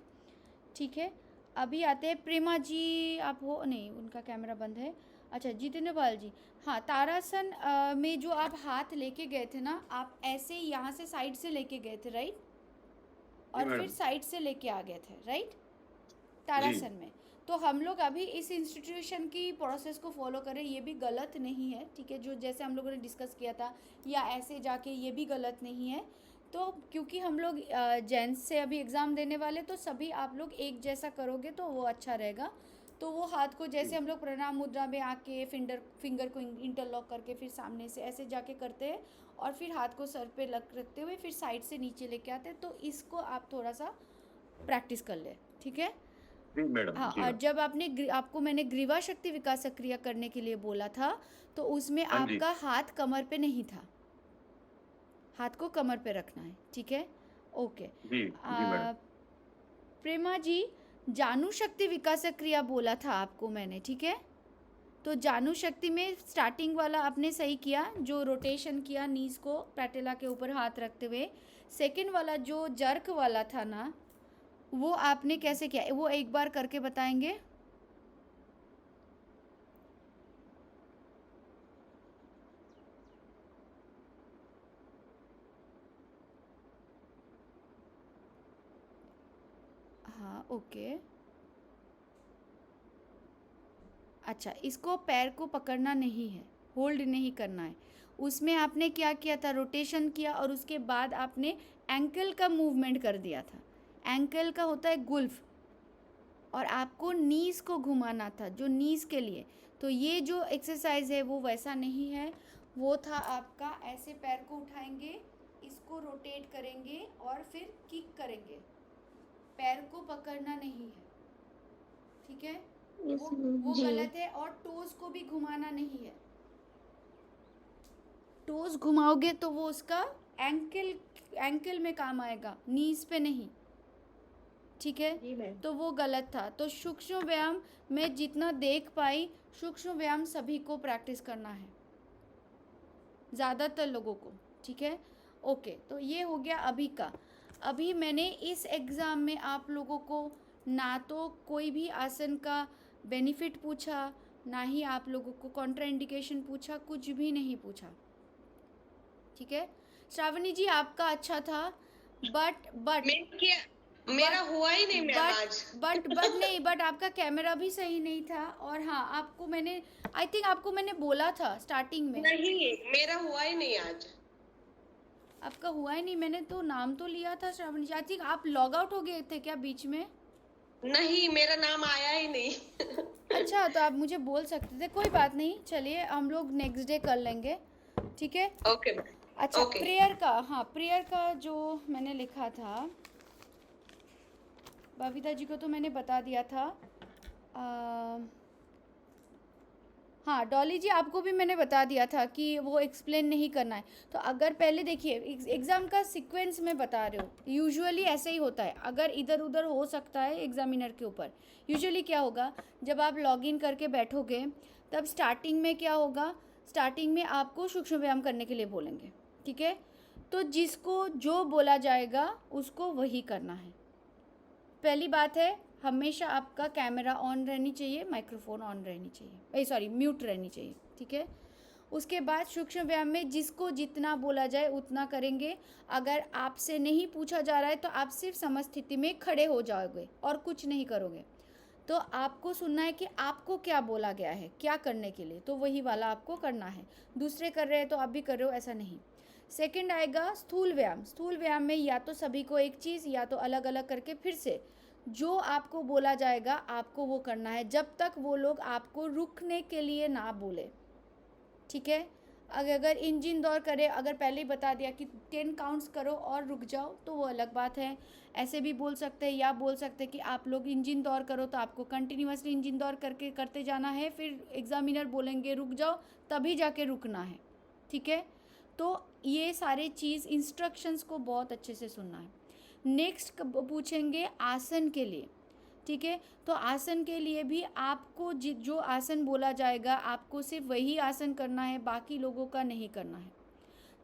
ठीक है। अभी आते हैं प्रेमा जी, आप हो नहीं, उनका कैमरा बंद है। अच्छा जितेंद्र पाल जी, हाँ तारासन में जो आप हाथ लेके गए थे ना, आप ऐसे यहाँ से साइड से लेके गए थे, राइट, और फिर मैडम। साइड से लेके आ गए थे, राइट, तारासन में। तो हम लोग अभी इस इंस्टीट्यूशन की प्रोसेस को फॉलो करें, ये भी गलत नहीं है, ठीक है, जो जैसे हम लोगों ने डिस्कस किया था, या ऐसे जाके, ये भी गलत नहीं है। तो क्योंकि हम लोग जेंट्स से अभी एग्ज़ाम देने वाले, तो सभी आप लोग एक जैसा करोगे तो वो अच्छा रहेगा। तो वो हाथ को जैसे हम लोग प्रणाम मुद्रा में आके फिंगर को इंटरलॉक करके फिर सामने से ऐसे जाके करते हैं, और फिर हाथ को सर पे रखते हुए फिर साइड से नीचे लेके आते हैं। तो इसको आप थोड़ा सा प्रैक्टिस कर ले, ठीक है। जी मैडम। हाँ, जी और मैडम। जब आपको मैंने ग्रीवा शक्ति विकास क्रिया करने के लिए बोला था, तो उसमें हाँ जी। आपका हाथ कमर पे नहीं था, हाथ को कमर पे रखना है, ठीक है, ओके। जी मैडम। प्रेमा जी, जानू शक्ति विकास क्रिया बोला था आपको मैंने, ठीक है। तो जानू शक्ति में स्टार्टिंग वाला आपने सही किया, जो रोटेशन किया नीज को पैटेला के ऊपर हाथ रखते हुए। सेकंड वाला जो जर्क वाला था ना, वो आपने कैसे किया, वो एक बार करके बताएंगे। हाँ ओके, अच्छा, इसको पैर को पकड़ना नहीं है, होल्ड नहीं करना है। उसमें आपने क्या किया था, रोटेशन किया, और उसके बाद आपने एंकल का मूवमेंट कर दिया था। एंकल का होता है गुल्फ, और आपको नीज को घुमाना था, जो नीज के लिए। तो ये जो एक्सरसाइज है वो वैसा नहीं है, वो था आपका ऐसे पैर को उठाएंगे, इसको रोटेट करेंगे और फिर किक करेंगे, पैर को पकड़ना नहीं है, ठीक है। वो गलत है। और टोज को भी घुमाना नहीं है, टोज घुमाओगे तो वो उसका एंकल में काम आएगा, नीज पे नहीं, ठीक है, जी मैम। तो वो गलत था। तो सूक्ष्म व्यायाम मैं जितना देख पाई, सूक्ष्म व्यायाम सभी को प्रैक्टिस करना है, ज़्यादातर लोगों को, ठीक है। ओके, तो ये हो गया अभी का। अभी मैंने इस एग्ज़ाम में आप लोगों को ना तो कोई भी आसन का बेनिफिट पूछा, ना ही आप लोगों को कॉन्ट्राइंडिकेशन पूछा, कुछ भी नहीं पूछा, ठीक है। श्रावणी जी आपका अच्छा था, बट मेरा हुआ ही नहीं मैम आज। बट नहीं, बट आपका कैमरा भी सही नहीं था। और हाँ, आपको मैंने आई थिंक आपको मैंने बोला था स्टार्टिंग में। नहीं, मेरा हुआ ही नहीं आज। आपका हुआ ही नहीं, मैंने तो नाम तो लिया था श्रावणी जी। आई थिंक आप लॉग आउट हो गए थे क्या बीच में? नहीं, मेरा नाम आया ही नहीं। अच्छा, तो आप मुझे बोल सकते थे, कोई बात नहीं, चलिए हम लोग नेक्स्ट डे कर लेंगे, ठीक है। Okay ma'am. अच्छा, Okay. प्रेयर का, हाँ प्रेयर का जो मैंने लिखा था, बबीता जी को तो मैंने बता दिया था। हाँ, डॉली जी आपको भी मैंने बता दिया था कि वो एक्सप्लेन नहीं करना है। तो अगर पहले देखिए, एग्ज़ाम का सीक्वेंस में बता रहे हो, यूजुअली ऐसे ही होता है। अगर इधर उधर हो सकता है एग्जामिनर के ऊपर, यूजुअली क्या होगा, जब आप लॉगिन करके बैठोगे तब स्टार्टिंग में क्या होगा, स्टार्टिंग में आपको सूक्ष्म व्यायाम करने के लिए बोलेंगे, ठीक है। तो जिसको जो बोला जाएगा उसको वही करना है। पहली बात है, हमेशा आपका कैमरा ऑन रहनी चाहिए, माइक्रोफोन ऑन रहनी चाहिए, सॉरी म्यूट रहनी चाहिए, ठीक है। उसके बाद सूक्ष्म व्यायाम में जिसको जितना बोला जाए उतना करेंगे। अगर आपसे नहीं पूछा जा रहा है तो आप सिर्फ समस्थिति में खड़े हो जाओगे और कुछ नहीं करोगे। तो आपको सुनना है कि आपको क्या बोला गया है, क्या करने के लिए, तो वही वाला आपको करना है। दूसरे कर रहे हैं तो आप भी कर रहे हो, ऐसा नहीं। सेकंड आएगा स्थूल व्यायाम। स्थूल व्यायाम में या तो सभी को एक चीज़, या तो अलग अलग करके फिर से जो आपको बोला जाएगा आपको वो करना है, जब तक वो लोग आपको रुकने के लिए ना बोले, ठीक है। अगर इंजन दौड़ करे, अगर पहले ही बता दिया कि 10 काउंट्स करो और रुक जाओ, तो वो अलग बात है। ऐसे भी बोल सकते हैं, या बोल सकते हैं कि आप लोग इंजन दौड़ करो तो आपको कंटिन्यूसली इंजन दौड़ करके करते जाना है, फिर एग्जामिनर बोलेंगे रुक जाओ, तभी जाके रुकना है, ठीक है। तो ये सारे चीज़ इंस्ट्रक्शंस को बहुत अच्छे से सुनना है। नेक्स्ट पूछेंगे आसन के लिए, ठीक है। तो आसन के लिए भी आपको जो आसन बोला जाएगा आपको सिर्फ वही आसन करना है, बाकी लोगों का नहीं करना है।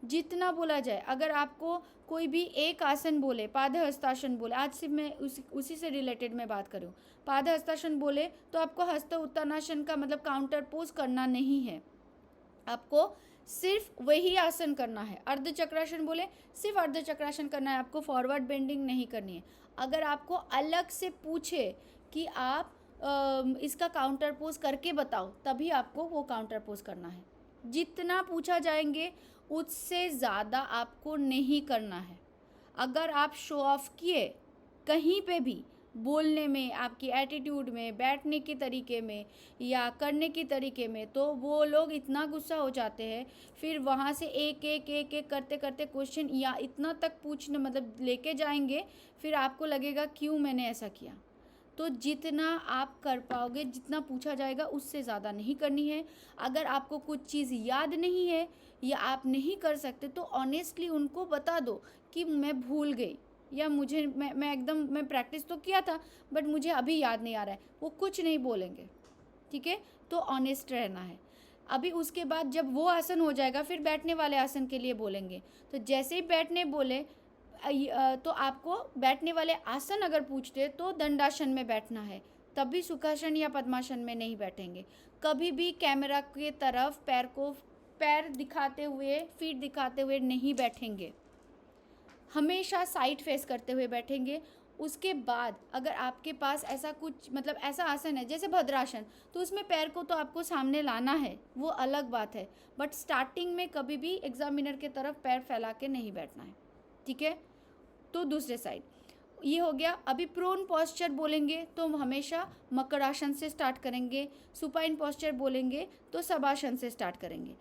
जितना बोला जाए, अगर आपको कोई भी एक आसन बोले, पादहस्तासन बोले, आज सिर्फ मैं उसी से रिलेटेड मैं बात करूँ, पादहस्तासन बोले तो आपको हस्त उत्तानासन का मतलब काउंटर पोज करना नहीं है, आपको सिर्फ वही आसन करना है। अर्ध चक्रासन बोले, सिर्फ अर्ध चक्रासन करना है, आपको फॉरवर्ड बेंडिंग नहीं करनी है। अगर आपको अलग से पूछे कि आप इसका काउंटर पोज करके बताओ, तभी आपको वो काउंटर पोज करना है। जितना पूछा जाएंगे उससे ज़्यादा आपको नहीं करना है। अगर आप शो ऑफ किए कहीं पे भी, बोलने में, आपकी एटीट्यूड में, बैठने के तरीके में या करने के तरीके में, तो वो लोग इतना गुस्सा हो जाते हैं, फिर वहाँ से एक एक करते करते क्वेश्चन या इतना तक पूछना मतलब लेके जाएंगे, फिर आपको लगेगा क्यों मैंने ऐसा किया। तो जितना आप कर पाओगे, जितना पूछा जाएगा उससे ज़्यादा नहीं करनी है। अगर आपको कुछ चीज़ याद नहीं है या आप नहीं कर सकते तो ऑनेस्टली उनको बता दो कि मैं भूल गई, या मुझे मैं प्रैक्टिस तो किया था बट मुझे अभी याद नहीं आ रहा है, वो कुछ नहीं बोलेंगे, ठीक है। तो ऑनेस्ट रहना है। अभी उसके बाद जब वो आसन हो जाएगा फिर बैठने वाले आसन के लिए बोलेंगे। तो जैसे ही बैठने बोले तो आपको बैठने वाले आसन अगर पूछते तो दंडासन में बैठना है, तभी सुखासन या पद्मासन में नहीं बैठेंगे। कभी भी कैमरा के तरफ पैर दिखाते हुए, फीट दिखाते हुए नहीं बैठेंगे, हमेशा साइड फेस करते हुए बैठेंगे। उसके बाद अगर आपके पास ऐसा कुछ मतलब ऐसा आसन है जैसे भद्रासन, तो उसमें पैर को तो आपको सामने लाना है, वो अलग बात है, बट स्टार्टिंग में कभी भी एग्जामिनर के तरफ पैर फैला के नहीं बैठना है, ठीक है। तो दूसरे साइड ये हो गया। अभी प्रोन पोस्चर बोलेंगे तो हमेशा मकरासन से स्टार्ट करेंगे, सुपाइन पोस्चर बोलेंगे तो शवासन से स्टार्ट करेंगे।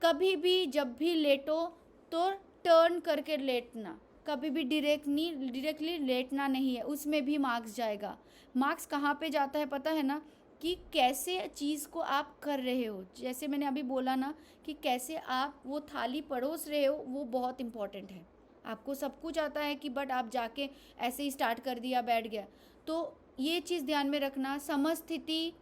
कभी भी जब भी लेटो तो टर्न करके लेटना, कभी भी डायरेक्टली लेटना नहीं है, उसमें भी मार्क्स जाएगा। मार्क्स कहाँ पे जाता है पता है ना, कि कैसे चीज़ को आप कर रहे हो। जैसे मैंने अभी बोला ना कि कैसे आप वो थाली परोस रहे हो, वो बहुत इम्पॉर्टेंट है। आपको सब कुछ आता है कि बट आप जाके ऐसे ही स्टार्ट कर दिया, बैठ गया। तो ये चीज़ ध्यान में रखना, समस्थिति,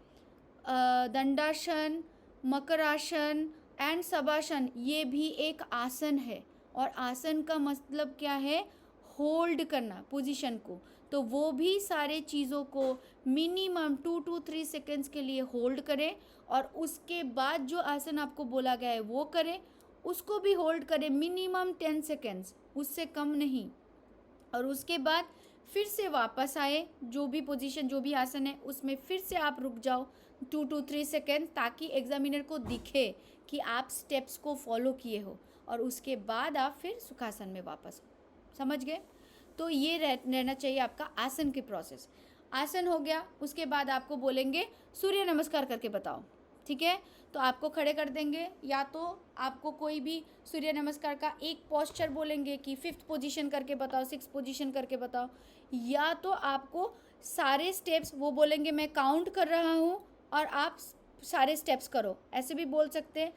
दंडासन, मकरासन एंड शवासन, ये भी एक आसन है। और आसन का मतलब क्या है? होल्ड करना पोजीशन को। तो वो भी सारे चीज़ों को मिनिमम 2 to 3 सेकेंड्स के लिए होल्ड करें, और उसके बाद जो आसन आपको बोला गया है वो करें, उसको भी होल्ड करें मिनिमम 10 सेकेंड्स, उससे कम नहीं। और उसके बाद फिर से वापस आए, जो भी पोजीशन, जो भी आसन है उसमें फिर से आप रुक जाओ 2 to 3 सेकेंड, ताकि एग्जामिनर को दिखे कि आप स्टेप्स को फॉलो किए हो। और उसके बाद आप फिर सुखासन में वापस, समझ गए? तो ये रहना चाहिए आपका आसन की प्रोसेस। आसन हो गया, उसके बाद आपको बोलेंगे सूर्य नमस्कार करके बताओ, ठीक है? तो आपको खड़े कर देंगे, या तो आपको कोई भी सूर्य नमस्कार का एक पोस्चर बोलेंगे कि 5th पोजीशन करके बताओ, 6th पोजीशन करके बताओ, या तो आपको सारे स्टेप्स वो बोलेंगे मैं काउंट कर रहा हूँ और आप सारे स्टेप्स करो, ऐसे भी बोल सकते हैं।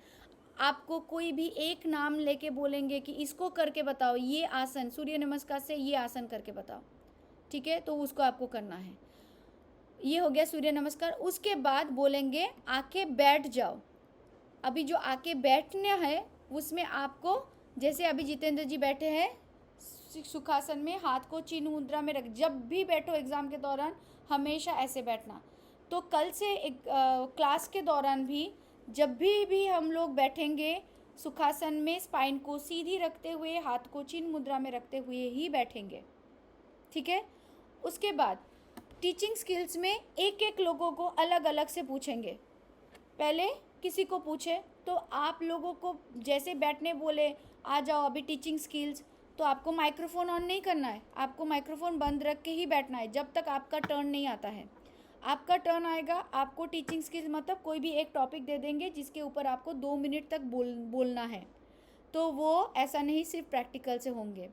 आपको कोई भी एक नाम लेके बोलेंगे कि इसको करके बताओ, ये आसन, सूर्य नमस्कार से ये आसन करके बताओ, ठीक है? तो उसको आपको करना है। ये हो गया सूर्य नमस्कार। उसके बाद बोलेंगे आके बैठ जाओ। अभी जो आके बैठना है उसमें आपको, जैसे अभी जितेंद्र जी बैठे हैं सुखासन में, हाथ को चिन्ह मुद्रा में रख, जब भी बैठो एग्ज़ाम के दौरान हमेशा ऐसे बैठना। तो कल से एक क्लास के दौरान भी जब भी हम लोग बैठेंगे सुखासन में, स्पाइन को सीधी रखते हुए, हाथ को चिन्ह मुद्रा में रखते हुए ही बैठेंगे, ठीक है? उसके बाद टीचिंग स्किल्स में एक एक लोगों को अलग अलग से पूछेंगे। पहले किसी को पूछे तो आप लोगों को जैसे बैठने बोले आ जाओ अभी टीचिंग स्किल्स, तो आपको माइक्रोफोन ऑन नहीं करना है, आपको माइक्रोफोन बंद रख के ही बैठना है जब तक आपका टर्न नहीं आता है। आपका टर्न आएगा, आपको टीचिंग स्किल्स मतलब कोई भी एक टॉपिक दे देंगे जिसके ऊपर आपको 2 मिनट तक बोलना है। तो वो ऐसा नहीं सिर्फ प्रैक्टिकल से होंगे,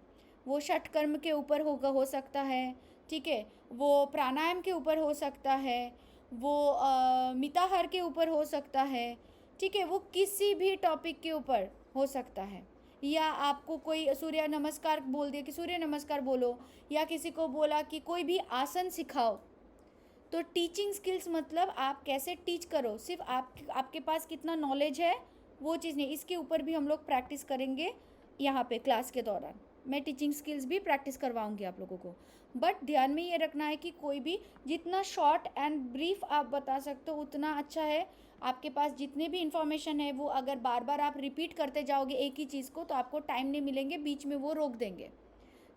वो षटकर्म के ऊपर हो सकता है, ठीक है? वो प्राणायाम के ऊपर हो सकता है, वो मिताहार के ऊपर हो सकता है, ठीक है? वो किसी भी टॉपिक के ऊपर हो सकता है। या आपको कोई सूर्य नमस्कार बोल दिया कि सूर्य नमस्कार बोलो, या किसी को बोला कि कोई भी आसन सिखाओ। तो टीचिंग स्किल्स मतलब आप कैसे टीच करो, सिर्फ आपके पास कितना नॉलेज है वो चीज़ नहीं, इसके ऊपर भी हम लोग प्रैक्टिस करेंगे यहाँ पे क्लास के दौरान। मैं टीचिंग स्किल्स भी प्रैक्टिस करवाऊँगी आप लोगों को। बट ध्यान में ये रखना है कि कोई भी जितना शॉर्ट एंड ब्रीफ आप बता सकते हो उतना अच्छा है। आपके पास जितने भी इंफॉर्मेशन है वो अगर बार बार आप रिपीट करते जाओगे एक ही चीज़ को तो आपको टाइम नहीं मिलेंगे, बीच में वो रोक देंगे,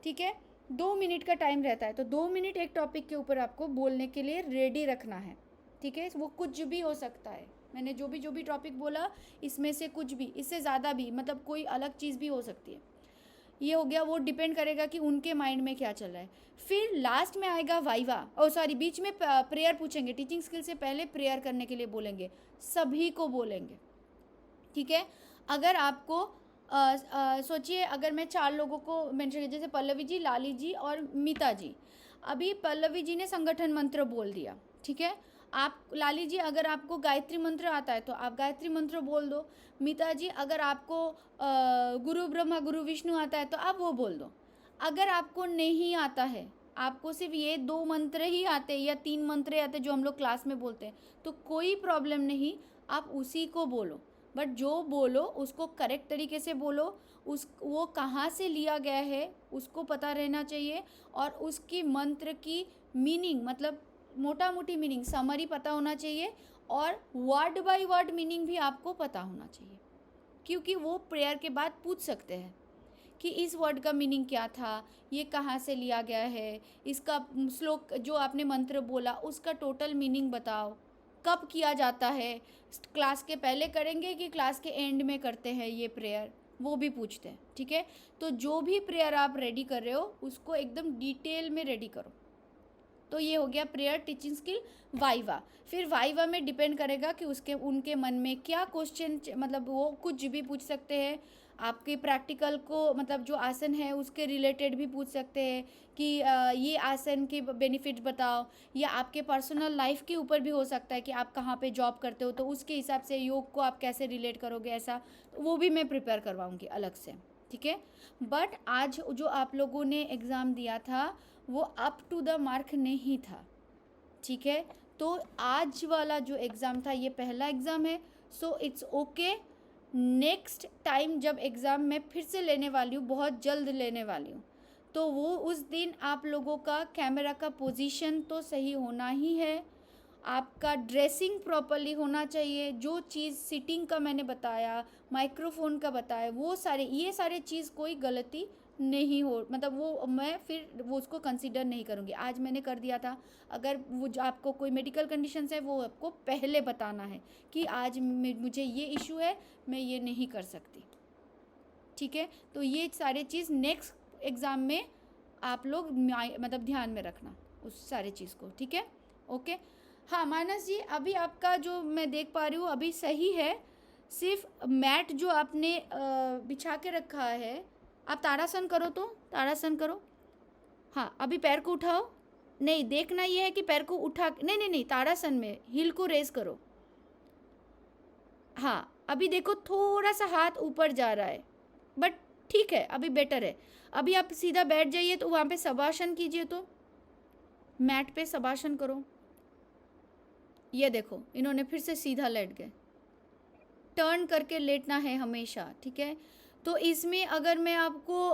ठीक है? 2 मिनट का टाइम रहता है, तो 2 मिनट एक टॉपिक के ऊपर आपको बोलने के लिए रेडी रखना है, ठीक है? वो कुछ भी हो सकता है, मैंने जो भी टॉपिक बोला इसमें से कुछ भी, इससे ज़्यादा भी, मतलब कोई अलग चीज़ भी हो सकती है। ये हो गया, वो डिपेंड करेगा कि उनके माइंड में क्या चल रहा है। फिर लास्ट में आएगा वाइवा, बीच में प्रेयर पूछेंगे। टीचिंग स्किल से पहले प्रेयर करने के लिए बोलेंगे, सभी को बोलेंगे, ठीक है? अगर आपको सोचिए अगर मैं 4 लोगों को मेंशन किया, जैसे पल्लवी जी, लाली जी और मीता जी। अभी पल्लवी जी ने संगठन मंत्र बोल दिया, ठीक है? आप लाली जी अगर आपको गायत्री मंत्र आता है तो आप गायत्री मंत्र बोल दो। मीता जी अगर आपको गुरु ब्रह्मा गुरु विष्णु आता है तो आप वो बोल दो। अगर आपको नहीं आता है, आपको सिर्फ ये 2 मंत्र ही आते हैं या 3 मंत्र आते हैं जो हम लोग क्लास में बोलते हैं, तो कोई प्रॉब्लम नहीं, आप उसी को बोलो। बट जो बोलो उसको करेक्ट तरीके से बोलो, वो कहाँ से लिया गया है उसको पता रहना चाहिए, और उसकी मंत्र की मीनिंग मतलब मोटा मोटी मीनिंग समरी पता होना चाहिए, और वर्ड बाय वर्ड मीनिंग भी आपको पता होना चाहिए, क्योंकि वो प्रेयर के बाद पूछ सकते हैं कि इस वर्ड का मीनिंग क्या था, ये कहाँ से लिया गया है, इसका श्लोक जो आपने मंत्र बोला उसका टोटल मीनिंग बताओ, कब किया जाता है, क्लास के पहले करेंगे कि क्लास के एंड में करते हैं ये प्रेयर, वो भी पूछते हैं, ठीक है? तो जो भी प्रेयर आप रेडी कर रहे हो उसको एकदम डिटेल में रेडी करो। तो ये हो गया प्रेयर, टीचिंग स्किल, वाइवा। फिर वाइवा में डिपेंड करेगा कि उनके मन में क्या क्वेश्चन, मतलब वो कुछ भी पूछ सकते हैं। आपके प्रैक्टिकल को मतलब जो आसन है उसके रिलेटेड भी पूछ सकते हैं कि ये आसन के बेनिफिट्स बताओ, या आपके पर्सनल लाइफ के ऊपर भी हो सकता है कि आप कहाँ पे जॉब करते हो तो उसके हिसाब से योग को आप कैसे रिलेट करोगे, ऐसा वो भी मैं प्रिपेयर करवाऊँगी अलग से, ठीक है। बट आज जो आप लोगों ने एग्ज़ाम दिया था वो अप टू द मार्क नहीं था, ठीक है। तो आज वाला जो एग्ज़ाम था ये पहला एग्ज़ाम है, so it's okay. Next time जब एग्ज़ाम मैं फिर से लेने वाली हूँ, बहुत जल्द लेने वाली हूँ, तो वो उस दिन आप लोगों का कैमरा का पोजीशन तो सही होना ही है, आपका ड्रेसिंग प्रॉपरली होना चाहिए, जो चीज़ सिटिंग का मैंने बताया, माइक्रोफोन का बताया, वो ये सारे चीज़ कोई गलती नहीं हो, मतलब वो मैं फिर वो उसको कंसीडर नहीं करूँगी। आज मैंने कर दिया था, अगर वो जो आपको कोई मेडिकल कंडीशंस है वो आपको पहले बताना है कि आज मुझे ये इशू है, मैं ये नहीं कर सकती, ठीक है। तो ये सारे चीज़ नेक्स्ट एग्ज़ाम में आप लोग मतलब ध्यान में रखना उस सारे चीज़ को, ठीक है, ओके। हाँ मानस जी, अभी आपका जो मैं देख पा रही हूँ अभी सही है, सिर्फ मैट जो आपने बिछा के रखा है, आप ताड़ासन करो, तो ताड़ासन करो। हाँ अभी पैर को उठाओ, नहीं देखना ये है कि पैर को उठा, नहीं ताड़ासन में हील को रेज करो। हाँ अभी देखो थोड़ा सा हाथ ऊपर जा रहा है, बट ठीक है अभी बेटर है। अभी आप सीधा बैठ जाइए, तो वहाँ पे शवासन कीजिए, तो मैट पे शवासन करो। ये देखो इन्होंने फिर से सीधा लेट गए, टर्न करके लेटना है हमेशा, ठीक है। तो इसमें अगर मैं आपको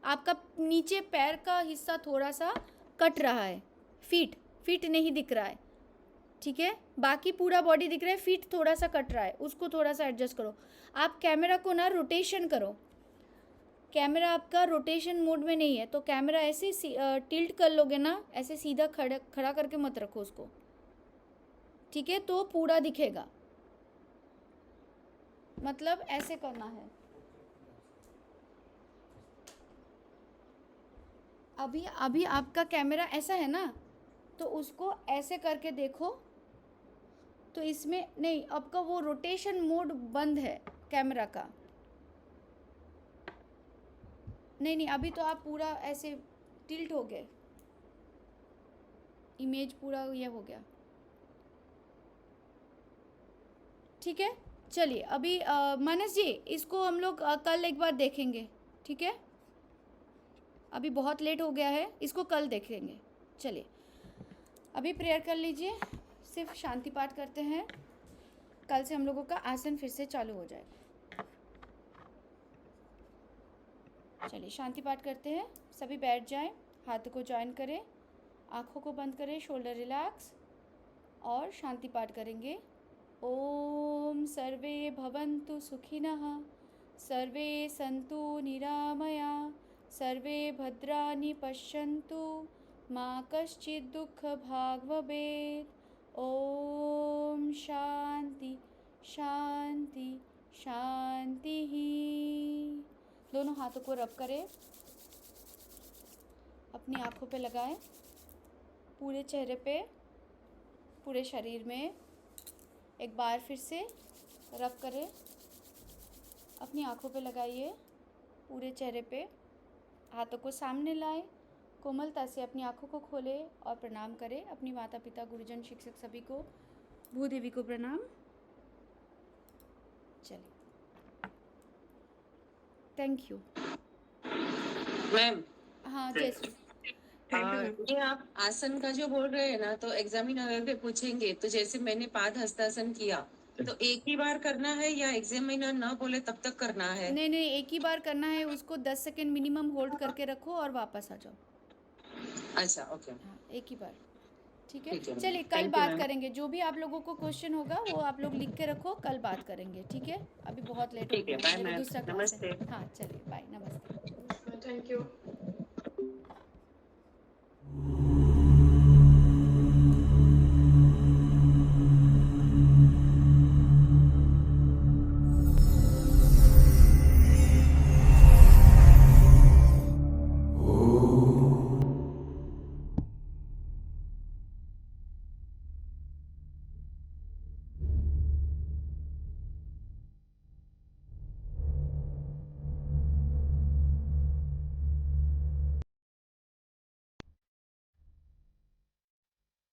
आपका नीचे पैर का हिस्सा थोड़ा सा कट रहा है, फीट नहीं दिख रहा है, ठीक है, बाकी पूरा बॉडी दिख रहा है, फीट थोड़ा सा कट रहा है, उसको थोड़ा सा एडजस्ट करो। आप कैमरा को ना रोटेशन करो, कैमरा आपका रोटेशन मोड में नहीं है, तो कैमरा ऐसे टिल्ट कर लोगे ना, ऐसे सीधा खड़ा करके मत रखो उसको, ठीक है, तो पूरा दिखेगा, मतलब ऐसे करना है। अभी आपका कैमरा ऐसा है ना, तो उसको ऐसे करके देखो, तो इसमें नहीं, आपका वो रोटेशन मोड बंद है कैमरा का, नहीं अभी तो आप पूरा ऐसे टिल्ट हो गए, इमेज पूरा ये हो गया, ठीक है। चलिए अभी मानस जी इसको हम लोग कल एक बार देखेंगे, ठीक है, अभी बहुत लेट हो गया है, इसको कल देखेंगे। चलिए अभी प्रेयर कर लीजिए, सिर्फ शांति पाठ करते हैं, कल से हम लोगों का आसन फिर से चालू हो जाएगा। चलिए शांति पाठ करते हैं, सभी बैठ जाएं, हाथों को जॉइन करें, आँखों को बंद करें, शोल्डर रिलैक्स, और शांति पाठ करेंगे। ओम सर्वे भवन्तु सुखिनः, सर्वे सन्तु निरामया, सर्वे भद्राणि पश्यन्तु, मा कश्चित् दुःखभाग् भवेत्। ओम शांति शांति शांति। दोनों हाथों को रब करें, अपनी आँखों पे लगाएं, पूरे चेहरे पे, पूरे शरीर में एक बार फिर से रब करें, अपनी आँखों पे लगाइए, पूरे चेहरे पे, हाथों को सामने लाएं, कोमलता से अपनी आँखों को खोलें और प्रणाम करें अपनी माता पिता गुरुजन शिक्षक सभी को, भूदेवी को प्रणाम। चलिए थैंक यू मैम। हाँ जैसे ये आप आसन का जो बोल रहे हैं ना, तो एग्जामिनर पे पूछेंगे, तो जैसे मैंने पाद हस्तासन किया, तो एक ही बार करना है या एग्जामिनर ना बोले तब तक करना है? नहीं एक ही बार करना है, उसको 10 सेकेंड मिनिमम होल्ड करके रखो और वापस आ जाओ। अच्छा ओके, हाँ एक ही बार, ठीक है। चलिए कल बात करेंगे, जो भी आप लोगों को क्वेश्चन होगा वो आप लोग लिख के रखो, कल बात करेंगे, ठीक है। अभी बहुत लेट हो गया, दूसरा क्लास है। हाँ चलिए बाय, नमस्ते। Thank you.